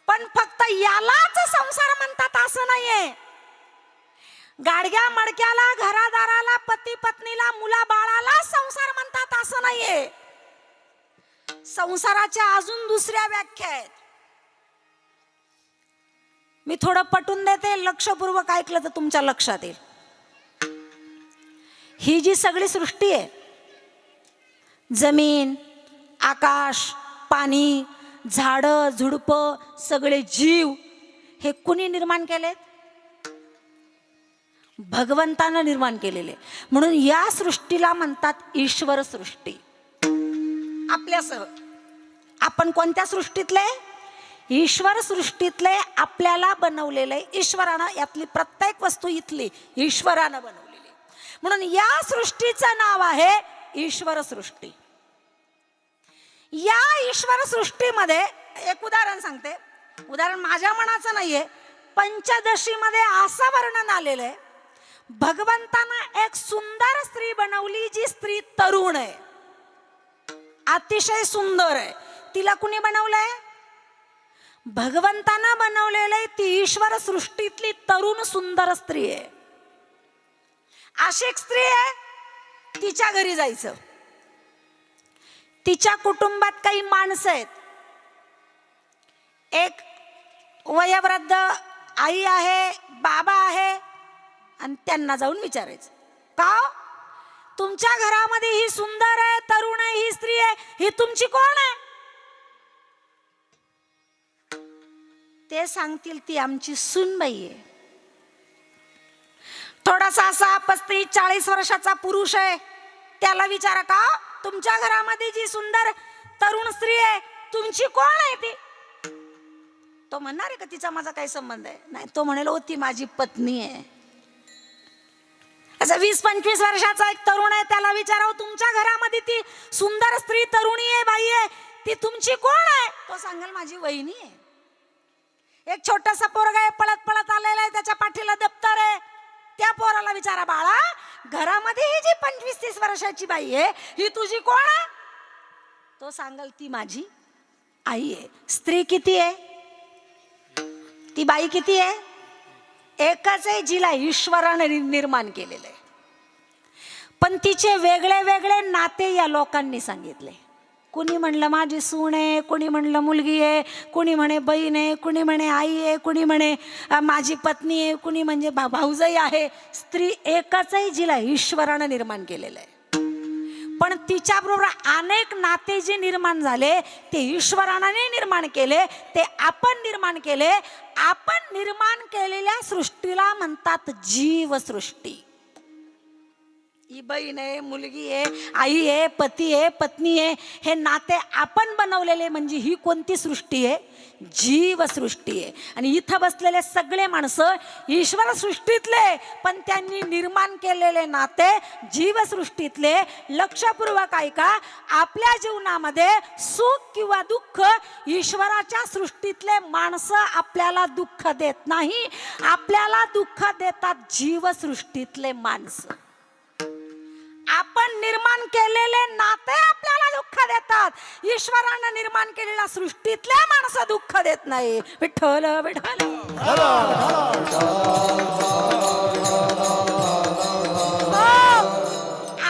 पण फक्त यालाच संसार म्हणतात असं नाहीये. गाडग्या मडक्याला, घरादाराला, पती पत्नीला, मुला बाळाला संसार म्हणतात असं नाहीये. संसाराच्या अजून दुसऱ्या व्याख्या आहेत. मी थोडं पटवून देते, लक्षपूर्वक ऐकलं तर तुमच्या लक्षात येईल. ही जी सगळी सृष्टी आहे, जमीन, आकाश, पाणी, झाडं, झुडपं, सगळे जीव, हे कुणी निर्माण केलेत? भगवंतानं निर्माण केलेले. म्हणून या सृष्टीला म्हणतात ईश्वर सृष्टी. आपल्यासह आपण कोणत्या सृष्टीतले? ईश्वर सृष्टीतले आपल्याला बनवलेले. ईश्वरानं, यातली प्रत्येक वस्तू इथली ईश्वरानं बनवलेली. म्हणून या सृष्टीचं नाव आहे ईश्वर सृष्टी. या ईश्वर सृष्टीमध्ये एक उदाहरण सांगते. उदाहरण माझ्या मनाचं नाहीये, पंचदशीमध्ये असं वर्णन आलेलं आहे, भगवंतानं एक सुंदर स्त्री बनवली, जी स्त्री तरुण आहे, अतिशय सुंदर आहे. तिला कुणी बनवलंय? भगवंतानं बनवलेलं. ती ईश्वर सृष्टीतली तरुण सुंदर स्त्री आहे. अशी एक स्त्री आहे, तिच्या घरी जायचं. तिच्या कुटुंबात काही माणसं आहेत. एक वयोवृद्ध आई आहे, बाबा आहे, आणि त्यांना जाऊन विचारायचं, का तुमच्या घरामध्ये ही सुंदर आहे, तरुण आहे, ही स्त्री आहे, ही तुमची कोण आहे? ते सांगतील ती आमची सूनबाई आहे. थोडासा असा 35-40 वर्षाचा पुरुष आहे, त्याला विचारा, का तुमच्या घरामध्ये जी सुंदर तरुण स्त्री आहे, तुमची कोण आहे ती? तो म्हणणार आहे का तिचा माझा काही संबंध आहे? नाही. तो म्हणेल, हो ती माझी पत्नी आहे. असं 20-25 वर्षाचा एक तरुण आहे, त्याला विचाराव, तुमच्या घरामध्ये ती सुंदर स्त्री तरुणी आहे, बाई आहे, ती तुमची कोण आहे? तो सांगेल, माझी वहिनी आहे. एक छोटासा पोरगा आहे, पळत पळत आलेला आहे, त्याच्या पाठीला दप्तर आहे. त्या पोराला विचारा, बाळा घरामध्ये ही जी 25-30 वर्षाची बाई आहे, ही तुझी कोण आहे? तो सांगेल, ती माझी आई आहे. स्त्री किती आहे? ती बाई किती आहे? एकच आहे, जिला ईश्वराने निर्माण केलेलं आहे. पण तिचे वेगळे वेगळे नाते या लोकांनी सांगितले. कुणी म्हणलं माझी सून आहे, कुणी म्हणलं मुलगी आहे, कुणी म्हणे बहीण आहे, कुणी म्हणे आई आहे, कुणी म्हणे माझी पत्नी आहे, कुणी म्हणजे भाऊजाई आहे. स्त्री एकच आहे, जिला ईश्वरानं निर्माण केलेलं आहे. पण तिच्याबरोबर अनेक नाते जे निर्माण झाले, ते ईश्वराने निर्माण केले, ते आपण निर्माण केले. आपण निर्माण केलेल्या सृष्टीला म्हणतात जीवसृष्टी. ही बहीण आहे, मुलगी आहे, आई आहे, पती आहे, पत्नी आहे, हे नाते आपण बनवलेले. म्हणजे ही कोणती सृष्टी आहे? जीवसृष्टी आहे. आणि इथं बसलेले सगळे माणसं ईश्वर सृष्टीतले, पण त्यांनी निर्माण केलेले नाते जीवसृष्टीतले. लक्षपूर्वक ऐका, आपल्या जीवनामध्ये सुख किंवा दुःख ईश्वराच्या सृष्टीतले माणसं आपल्याला दुःख देत नाही, आपल्याला दुःख देतात जीवसृष्टीतले माणसं. आपण निर्माण केलेले नाते आपल्याला दुःख देतात. ईश्वरानं निर्माण केलेल्या सृष्टीतले माणसं दुःख देत नाही. विठ्ठल विठ्ठल.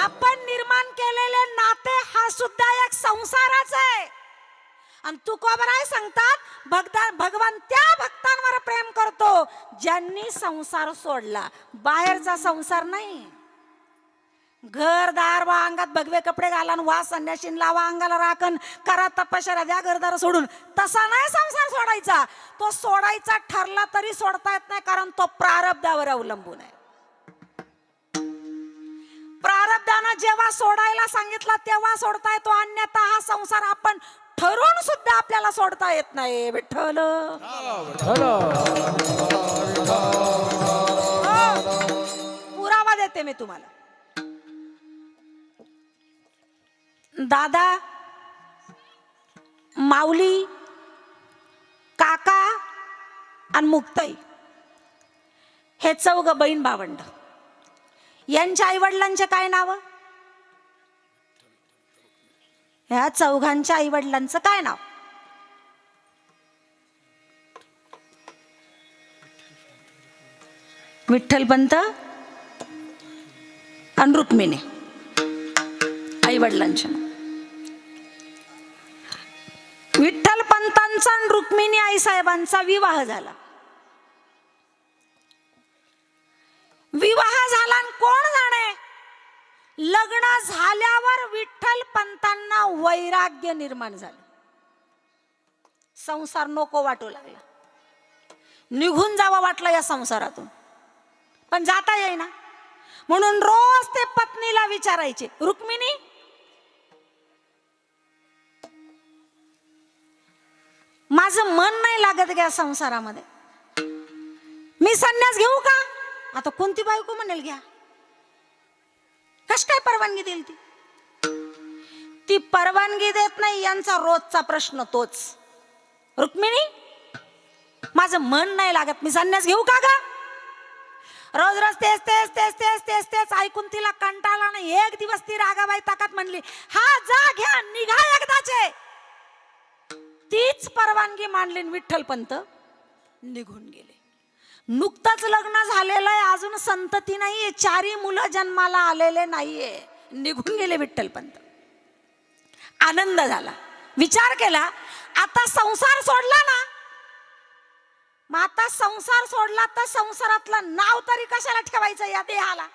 आपण निर्माण केलेले नाते हा सुद्धा एक संसारच आहे. आणि तुकोबराय सांगतात, भगवान त्या भक्तांवर प्रेम करतो ज्यांनी संसार सोडला. बाहेरचा संसार नाही. घरदार वा अंगात भगवे कपडे घाला, वा संन्याशीन लावा, अंगाला राखण करा, तपश्चर्या द्या घरदार सोडून. तसा नाही संसार सोडायचा. तो सोडायचा ठरला तरी सोडता येत नाही, कारण तो प्रारब्धावर अवलंबून आहे. प्रारब्धानं जेव्हा सोडायला सांगितलं तेव्हा सोडता येतो, अन्यथा हा संसार आपण ठरवून सुद्धा आपल्याला सोडता येत नाही. विठ्ठल. पुरावा देते मी तुम्हाला. दादा, माऊली, काका आणि मुक्ताई हे चौघ बहीण भावंड. यांच्या आई वडिलांचे काय नाव? ह्या चौघांच्या आई वडिलांचं काय नाव? विठ्ठलपंत आणि रुक्मिणी आई वडिलांचे. विठ्ठलपंतांचा आणि रुक्मिणी आई साहेबांचा विवाह झाला. विवाह झाला आणि कोण जाणे लग्न झाल्यावर विठ्ठलपंतांना वैराग्य निर्माण झालं. संसार नको वाटू लागला, निघून जावं वाटलं या संसारातून, पण जाता येईना. म्हणून रोज ते पत्नीला विचारायचे, रुक्मिणी माझं मन नाही लागत या संसारामध्ये, मी संन्यास घेऊ का? आता कोणती बायको म्हणेल घ्या, कश काय परवानगी देईल ती? ती परवानगी देत नाही, यांचा रोजचा प्रश्न तोच. रुक्मिणी माझं मन नाही लागत, मी संन्यास घेऊ का ग? रोज रोज तेच तेच तेच तेच तेच तेच ऐकून तिला कंटाळा नाही. एक दिवस ती रागाबाई ताकात म्हणली, हा जा घ्या, निघा एकदाचे. तीच परवानगी मांडली, विठ्ठलपंत निघून गेले. नुकतंच लग्न झालेलं आहे, अजून संतती नाहीये, 4 मुलं जन्माला आलेले नाहीये, निघून गेले विठ्ठलपंत. आनंद झाला, विचार केला आता संसार सोडला ना, मग आता संसार सोडला तर संसारातलं नाव तरी कशाला ठेवायचं या देहाला?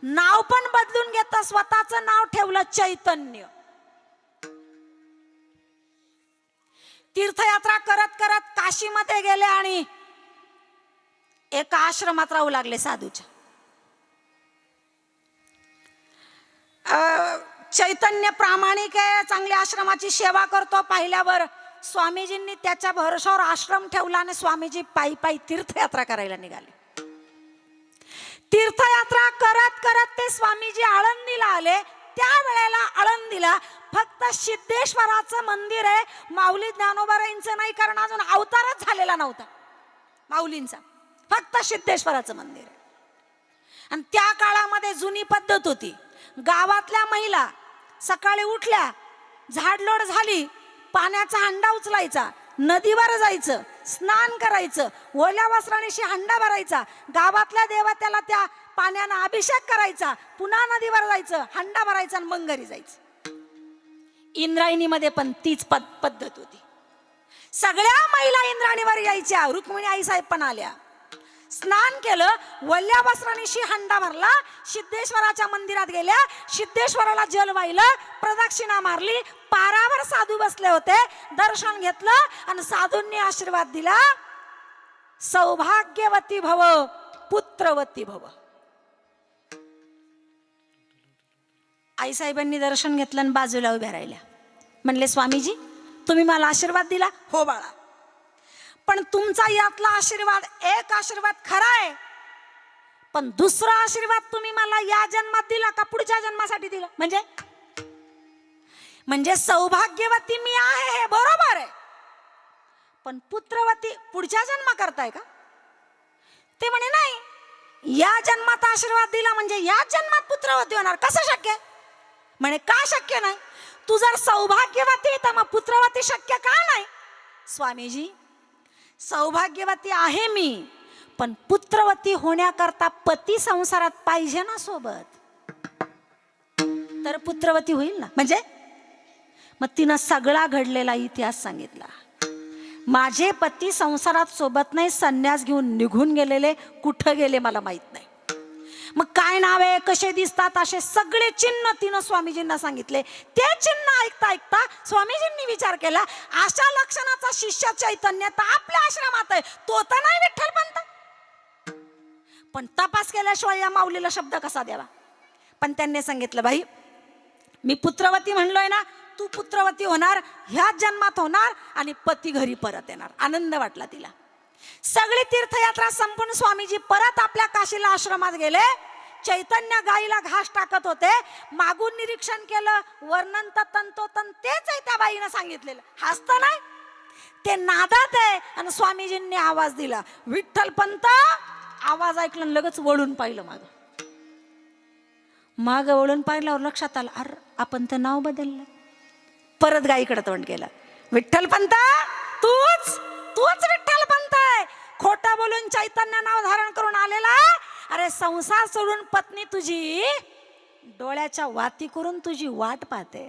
नाव पण बदलून घेता, स्वतःचं नाव ठेवलं चैतन्य. तीर्थयात्रा करत करत काशीमध्ये गेले आणि एका आश्रमात राहू लागले साधूच्या. चैतन्य प्रामाणिक आहे, चांगल्या आश्रमाची सेवा करतो. पाहिल्यावर स्वामीजींनी त्याच्या भरोशावर आश्रम ठेवला आणि स्वामीजी पायी पायी तीर्थयात्रा करायला निघाले. तीर्थयात्रा करत करत ते स्वामीजी आळंदीला आले. त्यावेळेला आळंदीला फक्त सिद्धेश्वराचं मंदिर आहे, माऊली ज्ञानोबारायांचं नाही, कारण अजून अवतारच झालेला नव्हता माऊलींचा. फक्त सिद्धेश्वराचं मंदिर आहे. आणि त्या काळामध्ये जुनी पद्धत होती, गावातल्या महिला सकाळी उठल्या, झाडलोट झाली, पाण्याचा हंडा उचलायचा, नदीवर जायचं, स्नान करायचं, ओल्या वस्त्रांशी हंडा भरायचा, गावातल्या देवत्याला त्या पाण्यानं अभिषेक करायचा, पुन्हा नदीवर जायचं, हंडा भरायचा आणि मग घरी जायचं. इंद्रायणीमध्ये पण तीच पद्धत होती. सगळ्या महिला इंद्रायणीवर यायच्या. रुक्मिणी आई साहेब पण आल्या, स्नान केलं, वल्ल्या वस्त्रांशी हंडा भरला, सिद्धेश्वराच्या मंदिरात गेल्या, सिद्धेश्वराला जल वाहिलं, प्रदक्षिणा मारली. पारावर साधू बसले होते, दर्शन घेतलं आणि साधूंनी आशीर्वाद दिला, सौभाग्यवती भव, पुत्रवती भव. आईसाहेबांनी दर्शन घेतलं आणि बाजूला उभ्या राहिल्या. म्हणले, स्वामीजी तुम्ही मला आशीर्वाद दिला? हो बाळा, पण तुमचा यातला आशीर्वाद, एक आशीर्वाद खरा आहे, पण दुसरा आशीर्वाद तुम्ही मला या जन्मात दिला का पुढच्या जन्मासाठी दिला? म्हणजे सौभाग्यवती मी आहे हे बरोबर आहे, पण पुत्रवती पुढच्या जन्मा करताय का? ते म्हणे नाही, या जन्मात आशीर्वाद दिला म्हणजे या जन्मात पुत्रवती होणार. कसं शक्य? म्हणे का शक्य नाही? तू जर सौभाग्यवती तर मग पुत्रवती शक्य का नाही? स्वामीजी सौभाग्यवती आहे मी, पण पुत्रवती होण्याकरता पती संसारात पाहिजे ना सोबत, तर पुत्रवती होईल ना. म्हणजे मग तिनं सगळा घडलेला इतिहास सांगितला. माझे पती संसारात सोबत नाही, संन्यास घेऊन निघून गेलेले, कुठं गेले मला माहित नाही. मग काय नाव आहे, कसे दिसतात, असे सगळे चिन्ह तिनं स्वामीजींना सांगितले. ते चिन्ह ऐकता ऐकता स्वामीजींनी विचार केला, अशा लक्षणाचा शिष्य चैतन्य तर आपल्या आश्रमात आहे, तो तर नाही विठ्ठलपंत. पण तपास केल्याशिवाय या माऊलीला शब्द कसा द्यावा? पण त्यांनी सांगितलं, बाई मी पुत्रवती म्हणलोय ना, तू पुत्रवती होणार, ह्याच जन्मात होणार आणि पती घरी परत येणार. आनंद वाटला तिला. सगळी तीर्थयात्रा संपून स्वामीजी परत आपल्या काशीला आश्रमात गेले. चैतन्य गाईला घास टाकत होते. मागून निरीक्षण केलं, वर्णन तंतोतंत तेच आहे त्या बाईनं सांगितलेलं. हसत नाही, ते नादात आहे. आणि स्वामीजींनी आवाज दिला, विठ्ठल पंत. आवाज ऐकलं लगेच वळून पाहिलं माग वळून पाहिल्यावर लक्षात आलं, अरे आपण तर नाव बदललं. परत गाईकडे तोंड केलं, विठ्ठल पंत तूच विठ्ठल पंत आहे. खोटं बोलून चैतन्य नाव धारण करून आलेला. अरे संसार सोडून पत्नी तुझी डोळ्याच्या वाती करून तुझी वाट पाहते.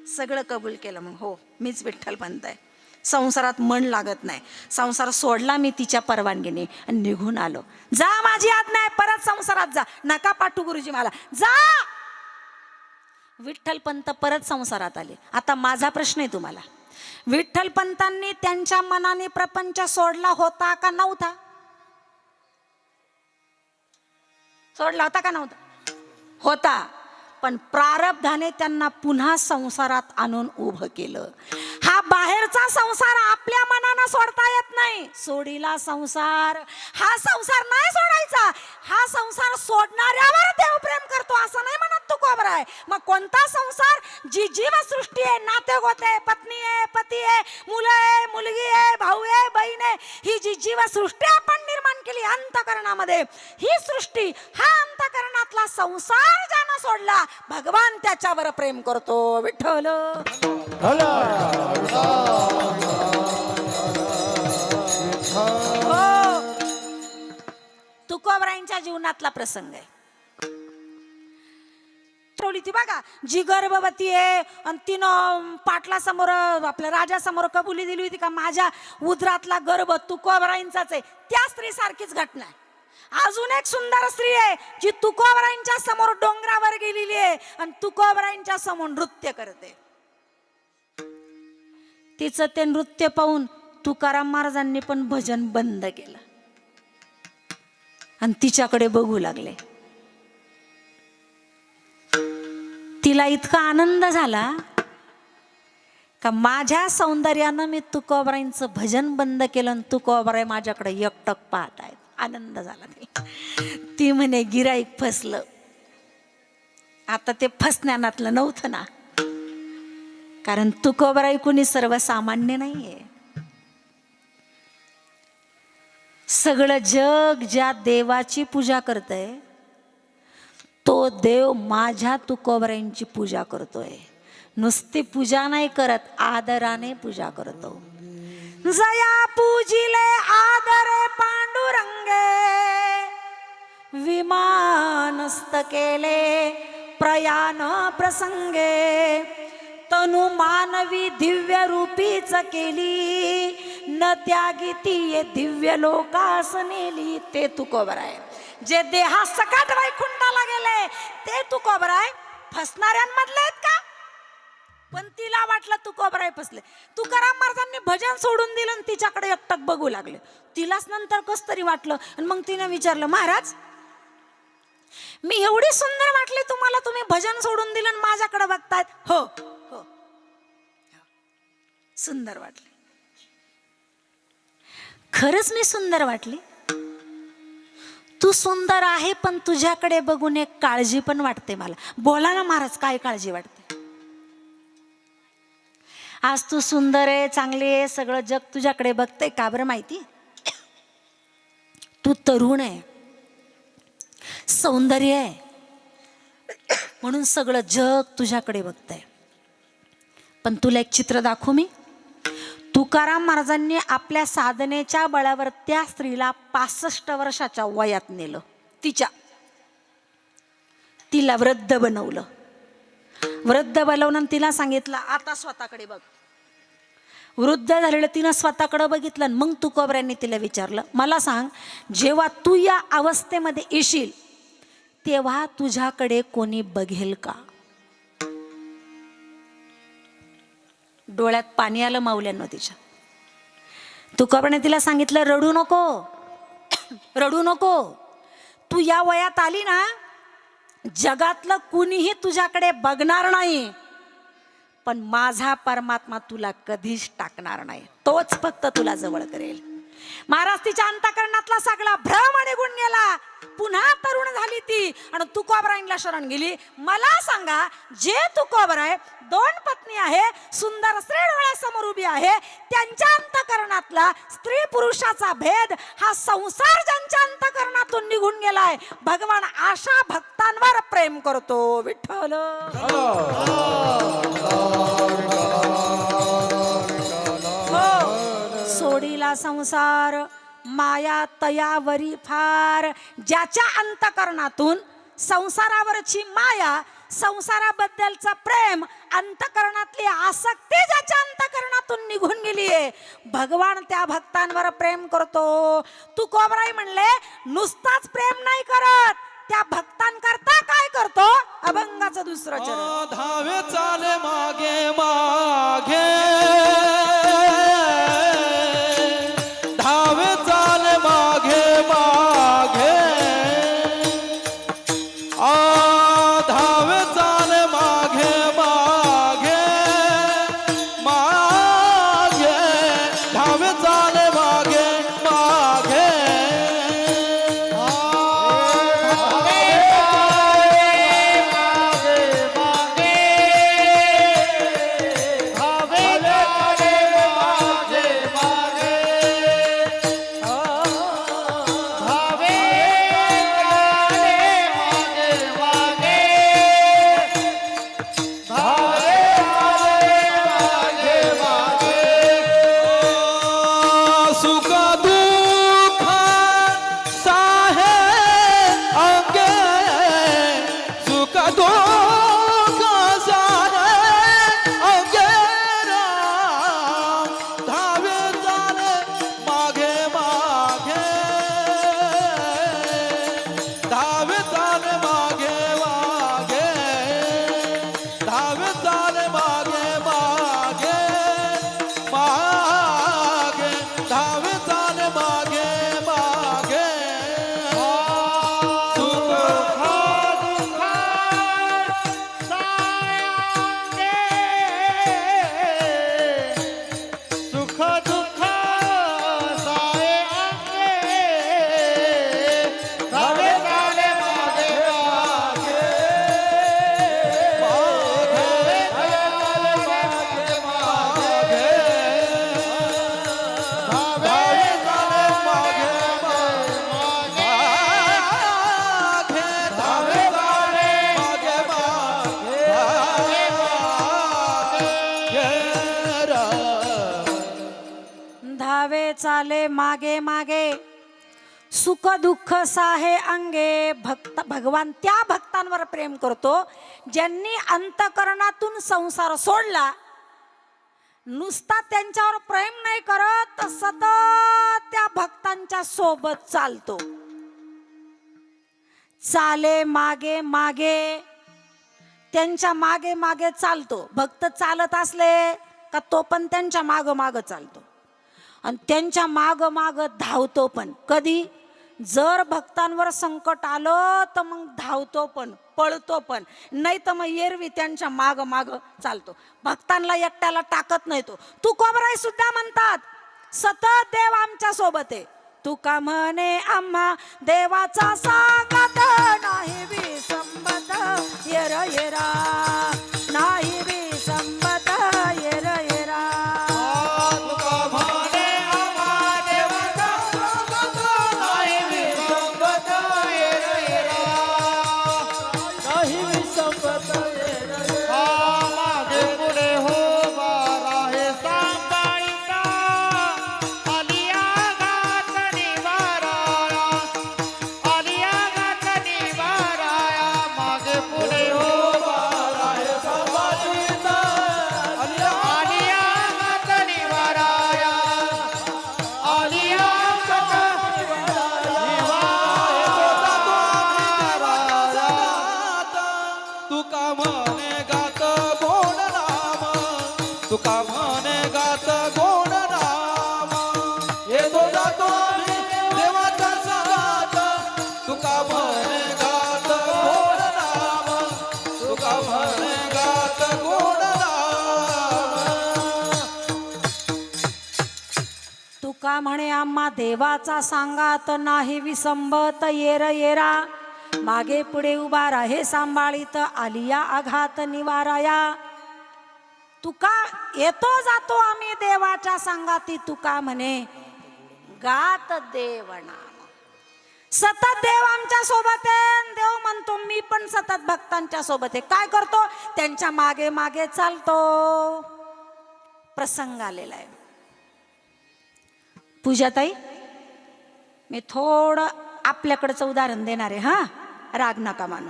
सगळं कबूल केलं. मग हो, मीच विठ्ठल पंत आहे. संसारात मन लागत नाही. संसार सोडला मी तिच्या परवानगीने आणि निघून आलो. जा, माझी आज्ञा आहे, परत संसारात जा. नका पाठवू गुरुजी मला, जा. विठ्ठल पंत परत संसारात आले. आता माझा प्रश्न आहे तुम्हाला, विठ्ठल पंतांनी त्यांच्या मनाने प्रपंच सोडला होता का नव्हता? सोडला होता का नव्हता? होता. पण प्रारब्धाने त्यांना पुन्हा संसारात आणून उभं केलं. हा बाहेरचा संसार आपल्या मनानं सोडता येत नाही. सोडीला संसार, हा संसार नाही सोडायचा. हा संसार सोडणाऱ्यावर देव प्रेम करतो असं नाही म्हणत तुकोबर आहे. मग कोणता संसार? जी जीवसृष्टी आहे, नाते गोते, पत्नी आहे, पती आहे, मुलं आहे, मुलगी आहे, भाऊ आहे, बहीण आहे, ही जी जीवसृष्टी आपण निर्माण केली अंतःकरणामध्ये, ही सृष्टी, हा अंतःकरणातला संसार ज्यानं सोडला, भगवान त्याच्यावर प्रेम करतो. विठ्ठल तुकोबरायांच्या जीवनातला प्रसंग आहे. ती बघा, जी गर्भवती आहे आणि तिनं पाटला समोर आपल्या राजासमोर कबुली दिली होती का माझ्या उदरातला गर्भ तुकोबरायांचाच आहे. त्या स्त्री सारखीच घटना आहे. अजून एक सुंदर स्त्री आहे जी तुकोबरायांच्या समोर डोंगरावर गेलेली आहे आणि तुकोबरायांच्या समोर नृत्य करते. तिचं ते नृत्य पाहून तुकाराम महाराजांनी पण भजन बंद केलं आणि तिच्याकडे बघू लागले. तिला इतका आनंद झाला का माझ्या सौंदर्यानं मी तुकोबरायांचं भजन बंद केलं आणि तुकोबराय माझ्याकडे एकटक पाहत आहेत. आनंद झाला. ती म्हणे गिराईक फसलं. आता ते फसण्यातलं नव्हतं ना, कारण तुकोबराय कुणी सर्वसामान्य नाहीये. सगळं जग ज्या देवाची पूजा करतंय तो देव माझ्या तुकोबरायांची पूजा करतोय. नुसती पूजा नाही करत, आदराने पूजा करतो. जया पूजिले आदरे पांडुरंगे, विमानस्त केले प्रयाण प्रसंगे, तनु मानवी दिव्य रूपीच केली, न त्यागी ती दिव्य लोकास नेली. ते तुकोबराय. जे देहा सकट वैकुंठाला गेले ते तुकोबराय. फसणाऱ्यांमधले आहेत का? पण तिला वाटलं तुकोबराय फसले. तुकाराम महाराजांनी भजन सोडून दिलं आणि तिच्याकडे एकटक बघू लागले. तिलाच नंतर कस तरी वाटलं आणि मग तिने विचारलं, महाराज मी एवढी सुंदर वाटली तुम्हाला, तुम्ही भजन सोडून दिलं आणि माझ्याकडे बघतायत? हो हो, सुंदर वाटली. खरंच मी सुंदर वाटली? तू सुंदर आहे पण तुझ्याकडे बघून एक काळजी पण वाटते मला. बोला ना महाराज, काय काळजी वाटते? आज तू सुंदर आहे, चांगली आहे, सगळं जग तुझ्याकडे बघतंय. का बरं माहिती? तू तरुण आहे, सौंदर्य आहे, म्हणून सगळं जग तुझ्याकडे बघतंय. पण तुला एक चित्र दाखवू मी. तुकाराम महाराजांनी आपल्या साधनेच्या बळावर त्या स्त्रीला 65 वर्षाच्या वयात नेलं. तिला वृद्ध बनवलं. वृद्ध बनवलं तिला सांगितलं आता स्वतःकडे बघ. वृद्ध झालेलं तिनं स्वतःकडे बघितलं. मग तुकोबरायांनी तिला विचारलं, मला सांग, जेव्हा तू या अवस्थेमध्ये येशील तेव्हा तुझ्याकडे कोणी बघेल का? डोळ्यात पाणी आलं माऊल्यांना तिच्या. तुकोबराने तिला सांगितलं, रडू नको, रडू नको. तू या वयात आली ना, जगातलं कुणीही तुझ्याकडे बघणार नाही, पण माझा परमात्मा तुला कधीच टाकणार नाही. तोच फक्त तुला जवळ करेल. महाराज तिच्या अंतःकरणातला सगळा भ्रम निघून गेला. पुन्हा तरुण झाली ती आणि तुकोबराईंना शरण गेली. मला सांगा, जे तुकोबराय 2 पत्नी आहे, सुंदर स्त्री डोळ्यासमोर उभी आहे, त्यांच्या अंतःकरणातला स्त्री पुरुषाचा भेद हा संसार ज्यांच्या अंतःकरणातून निघून गेलाय, भगवान अशा भक्तांवर प्रेम करतो. विठ्ठल हो, सोडीला संसार माया तयावरी फार. ज्याच्या अंतःकरणातून संसारावरची माया, संसाराबद्दलचं प्रेम, अंतःकरणातली आसक्ती ज्याच्या अंतःकरणातून निघून गेलीये, भगवान त्या भक्तांवर प्रेम करतो. तुकोबराई म्हणले, नुसताच प्रेम नाही करत, त्या भक्तांकरता काय करतो? अभंगाचं दुसरं चरण. धावे चाले मागे मागे, धावे चाले मागे मागे, धावे चाले मागे मागे मागे, धावे चाले मागे मागे. सुख दुःख साहे अंगे, सुख दुःख साहे अंगे राम. धावे चाले मागे मागे, धावे चाले मागे मागे, धावे चाले मागे मागे मागे, धावे चाले मागे मागे. सुख सुख दुःख साये अंगे, धावे चाले मागे मागे, मागे धावे चाले मागे मागे, धावे चाले मागे मागे, धावे चाले मागे मागे. धावे चाले मागे मागे, सुख दुःख साहे अंगे. भगवान त्या भक्तांवर प्रेम करतो ज्यांनी अंतःकरणातून संसार सोडला. नुसता त्यांच्यावर प्रेम नाही करत, तर सतत त्या भक्तांच्या सोबत चालतो. चाले मागे मागे, त्यांच्या मागे मागे चालतो. भक्त चालत असले का तो पण त्यांच्या माग माग चालतो आणि त्यांच्या माग माग धावतो पण. कधी जर भक्तांवर संकट आलं तर मग धावतो पण, पळतो पण, नाही तर मग एरवी त्यांच्या माग माग चालतो. भक्तांना एकट्याला टाकत नाही तो. तुकोबराई सुद्धा म्हणतात, सतत देव आमच्या सोबत आहे. तुका म्हणे आम्हा देवाचा सांगत नाही विसंबत, येर येरा नाही विसंबत, येर येरा. तुका म्हणे आम्हा देवाचा सांगत नाही विसंबत, येर येरा नाही विसंबत, येर येरा. मागे पुढे हो बारा हे सांभाळिता, आलिया घात निवाराया, आलिया घात निवाराया. मागे पुढे हो बारा तुका म्हणे आम्हा देवाचा सांगात नाही विसंबत येर येरा मागे पुढे उभा राहे सांभाळीत आलिया आघात निवाराया. तुका येतो जातो आम्ही देवाच्या सांगाती तुका म्हणे गात देव नाम. सतत देव आमच्या सोबत आहे. देव म्हणतो मी पण सतत भक्तांच्या सोबत आहे. काय करतो? त्यांच्या मागे मागे चालतो. प्रसंग आलेला आहे. पूजाताई, मी थोडं आपल्याकडचं उदाहरण देणार आहे. हा, राग नका मानू.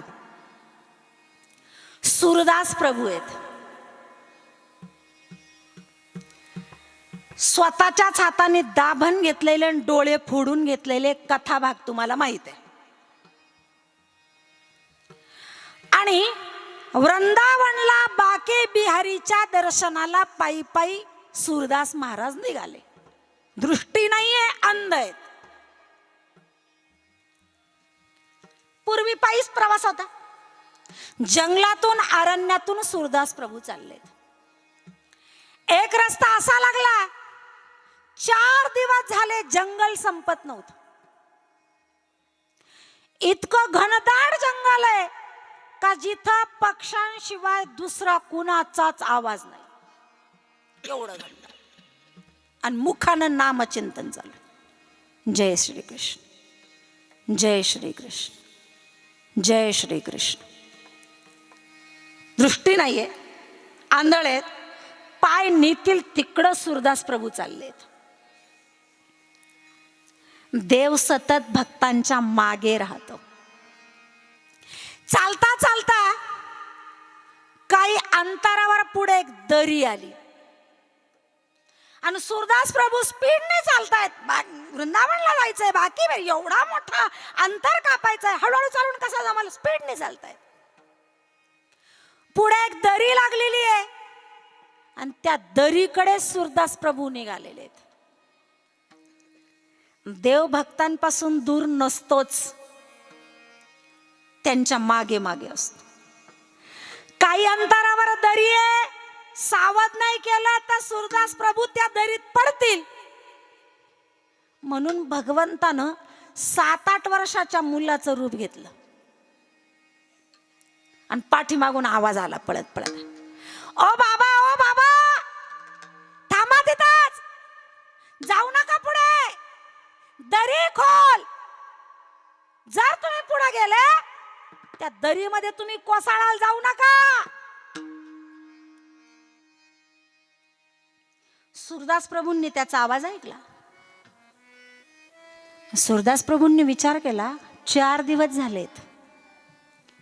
सूरदास प्रभू आहेत. स्वतःच्याच हाताने दाभण घेतलेले आणि डोळे फोडून घेतलेले कथा भाग तुम्हाला माहित आहे. आणि वृंदावनला बाके बिहारीच्या दर्शनाला पायी पायी सूरदास महाराज निघाले. दृष्टी नाहीये, अंध आहेत. पूर्वी पायीच प्रवास होता. जंगलातून अरण्यातून सूरदास प्रभू चाललेत. एक रस्ता असा लागला, 4 दिवस झाले जंगल संपत नव्हतं. इतकं घनदाट जंगल आहे का जिथं पक्ष्यांशिवाय दुसरा कुणाचाच आवाज नाही. एवढं घनदाट. आणि मुखानं नामचिंतन झालं. जय श्री कृष्ण, जय श्री कृष्ण, जय श्री कृष्ण. दृष्टी नाहीये, आंधळ आहेत. पाय नेतील तिकडं सूरदास प्रभू चाललेत. देव सतत भक्तांच्या मागे राहतो. चालता चालता काही अंतरावर पुढे एक दरी आली आणि सूरदास प्रभू स्पीडने चालतायत. वृंदावनला जायचंय, बाकी एवढा मोठा अंतर कापायचंय, हळूहळू चालून कसा जमाल, स्पीडने चालतायत. पुढे एक दरी लागलेली आहे आणि त्या दरीकडे सूरदास प्रभू निघालेले आहेत. देव भक्तांपासून दूर नसतोच, त्यांच्या मागे मागे असतो. काही अंतरावर दरी आहे, सावध नाही केलं तर सूरदास प्रभू त्या दरीत पडतील. म्हणून भगवंतानं 7-8 वर्षाच्या मुलाचं रूप घेतलं आणि पाठीमागून आवाज आला पळत पळत, ओ बाबा, ओ बाबा, थांबा तिथंच, जाऊ नका पुढे, दरी खोल. जर तुम्ही पुढे गेले त्या दरीमध्ये तुम्ही कोसळाल, जाऊ नका. सूरदास प्रभूंनी त्याचा आवाज ऐकला. सूरदास प्रभूंनी विचार केला, 4 दिवस झालेत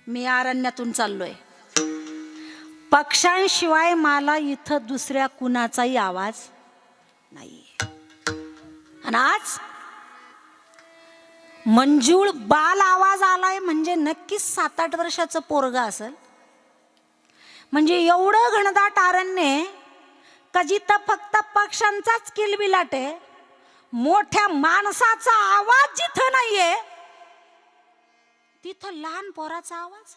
मी अरण्यातून चाललोय, पक्ष्यांशिवाय मला इथं दुसऱ्या कुणाचाही आवाज नाही. आणि आज मंजूळ बाल आवाज आलाय म्हणजे नक्कीच 7-8 वर्षाचं पोरग असेल. म्हणजे एवढं घनदाट अरण्य का जिथं फक्त पक्ष्यांचाच किलबिलाट आहे, मोठ्या माणसाचा आवाज जिथं नाहीये तिथं लहान पोराचा आवाज.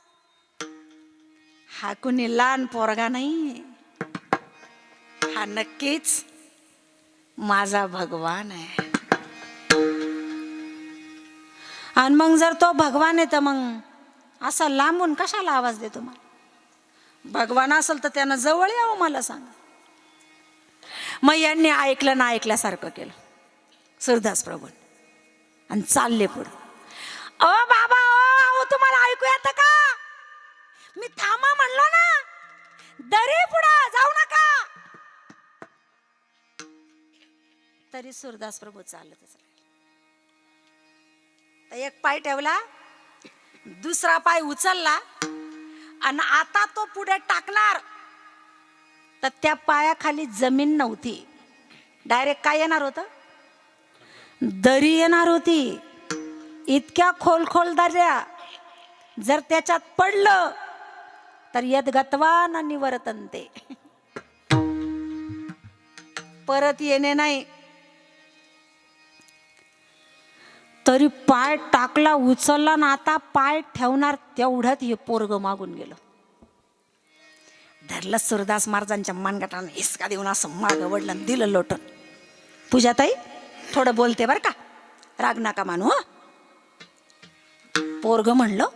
हा कोणी लहान पोरगा नाही, हा नक्कीच माझा भगवान आहे. आणि मग जर तो भगवान आहे तर मग असा लांबून कशाला आवाज देतो मला? भगवान असेल तर त्यानं जवळ यावं, मला सांगा. मग यांनी ऐकलं ना ऐकल्यासारखं केलं सूरदास प्रभू आणि चालले पुढे. ओ बाबा, ओ तुम्हाला ऐकू येतं का? मी थांबा म्हणलो ना, दरी पुढं जाऊ नका. तरी सूरदास प्रभू चालतच राहिले. एक पाय ठेवला, दुसरा पाय उचलला आणि आता तो पुढे टाकणार तर त्या पायाखाली जमीन नव्हती. डायरेक्ट काय येणार होतं? दरी येणार होती. इतक्या खोल खोल दर्या, जर त्याच्यात पडलं तर यद गत्वा न निवर्तन्ते, परत येणे नाही. तरी पाय टाकला, उचलला ना आता पाय ठेवणार तेवढ्यात हे पोरग मागून गेलं. धरलं सूरदास महाराजांच्या मानगटाने हिसका देऊन असं मागं वडलं, दिलं लोटन. पूजाताई, थोडं बोलते बर का, राग नका मानू. हं. पोरग म्हणलं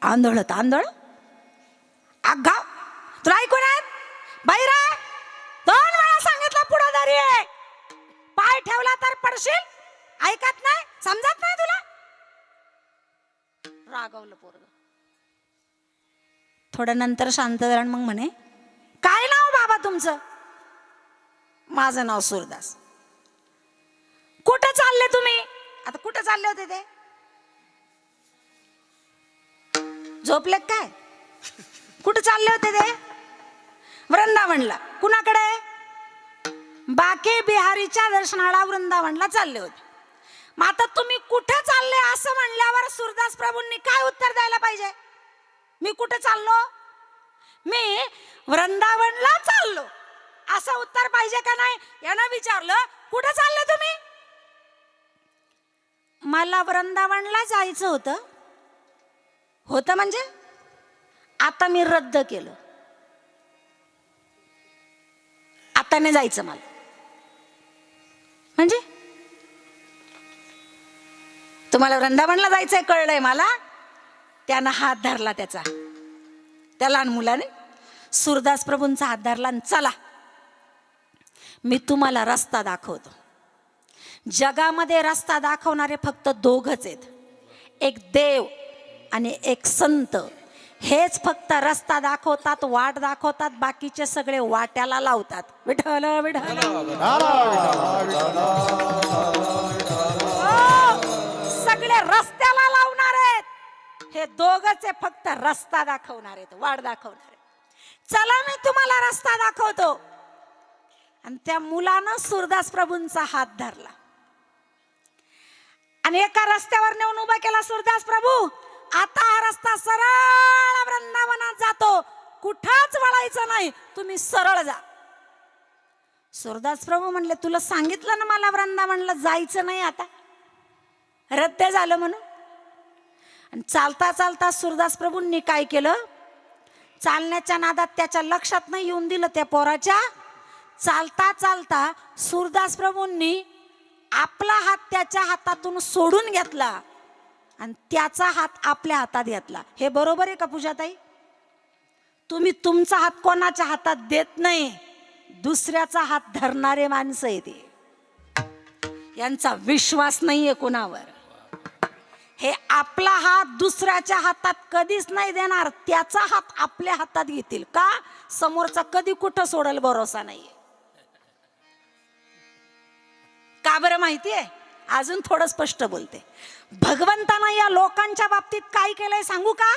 आंधळ तांदळ आगाव, तुला ऐकून आहेत बैरा, 2 वेळा सांगितलं पुढादारी आहे, पाय ठेवला तर पडशील, ऐकत नाही, समजत नाही तुला. रागवलं पोरग. थोड्या नंतर शांत झालं. मग म्हणे, काय नाव बाबा तुमचं? माझं नाव सूरदास. कुठे चालले तुम्ही? आता कुठे चालले होते ते? झोपले काय? कुठे चालले होते ते? वृंदावनला. कुणाकडे? बाके बिहारीच्या दर्शनाला वृंदावनला चालले होते. मग आता तुम्ही कुठे चालले असं म्हणल्यावर सूरदास प्रभूंनी काय उत्तर द्यायला पाहिजे? मी कुठे चाललो? मी वृंदावनला चाललो असं उत्तर पाहिजे का नाही? यानं विचारलं, कुठे चालले तुम्ही? मला वृंदावनला जायचं होतं म्हणजे आता मी रद्द केलं, आता नाही जायचं मला. म्हणजे तुम्हाला वृंदावनला जायचंय कळलंय मला. त्यानं हात धरला त्याचा, त्या लहान मुलाने सूरदास प्रभूंचा हात धरला. चला मी तुम्हाला रस्ता दाखवतो. जगामध्ये रस्ता दाखवणारे फक्त 2च आहेत, एक देव आणि एक संत. हेच फक्त रस्ता दाखवतात, वाट दाखवतात, बाकीचे सगळे वाट्याला लावतात. विठ्ठल विठ्ठल. सगळे रस्त्याला लावणार आहेत, हे 2च आहे फक्त रस्ता दाखवणार आहेत, वाट दाखवणार आहेत. चला मी तुम्हाला रस्ता दाखवतो. आणि त्या मुलानं सूरदास प्रभूंचा हात धरला आणि एका रस्त्यावर नेऊन उभा केला. सूरदास प्रभू, आता हा रस्ता सरळ वृंदावनात जातो, कुठंच वळायचं नाही, तुम्ही सरळ जा. सूरदास प्रभू म्हणले, तुला सांगितलं ना मला वृंदावनला जायचं नाही, आता रद्द झालं म्हणून. आणि चालता चालता सूरदास प्रभूंनी काय केलं? चालण्याच्या नादात त्याच्या लक्षात नाही येऊन दिलं त्या पोराच्या. चालता चालता सूरदास प्रभूंनी आपला हात त्याच्या हातातून सोडून घेतला आणि त्याचा हात आपल्या हातात घेतला. हे बरोबर आहे का पूजाताई? तुम्ही तुमचा हात कोणाच्या हातात देत नाही, दुसऱ्याचा हात धरणारे माणसं आहे ते. यांचा विश्वास नाहीये कोणावर. हे आपला हात दुसऱ्याच्या हातात कधीच नाही देणार, त्याचा हात आपल्या हातात घेतील. का? समोरचा कधी कुठं सोडेल भरोसा नाहीये. का बरं माहितीये? अजून थोडं स्पष्ट बोलते. भगवंतानं या लोकांच्या बाबतीत काय केलंय सांगू का?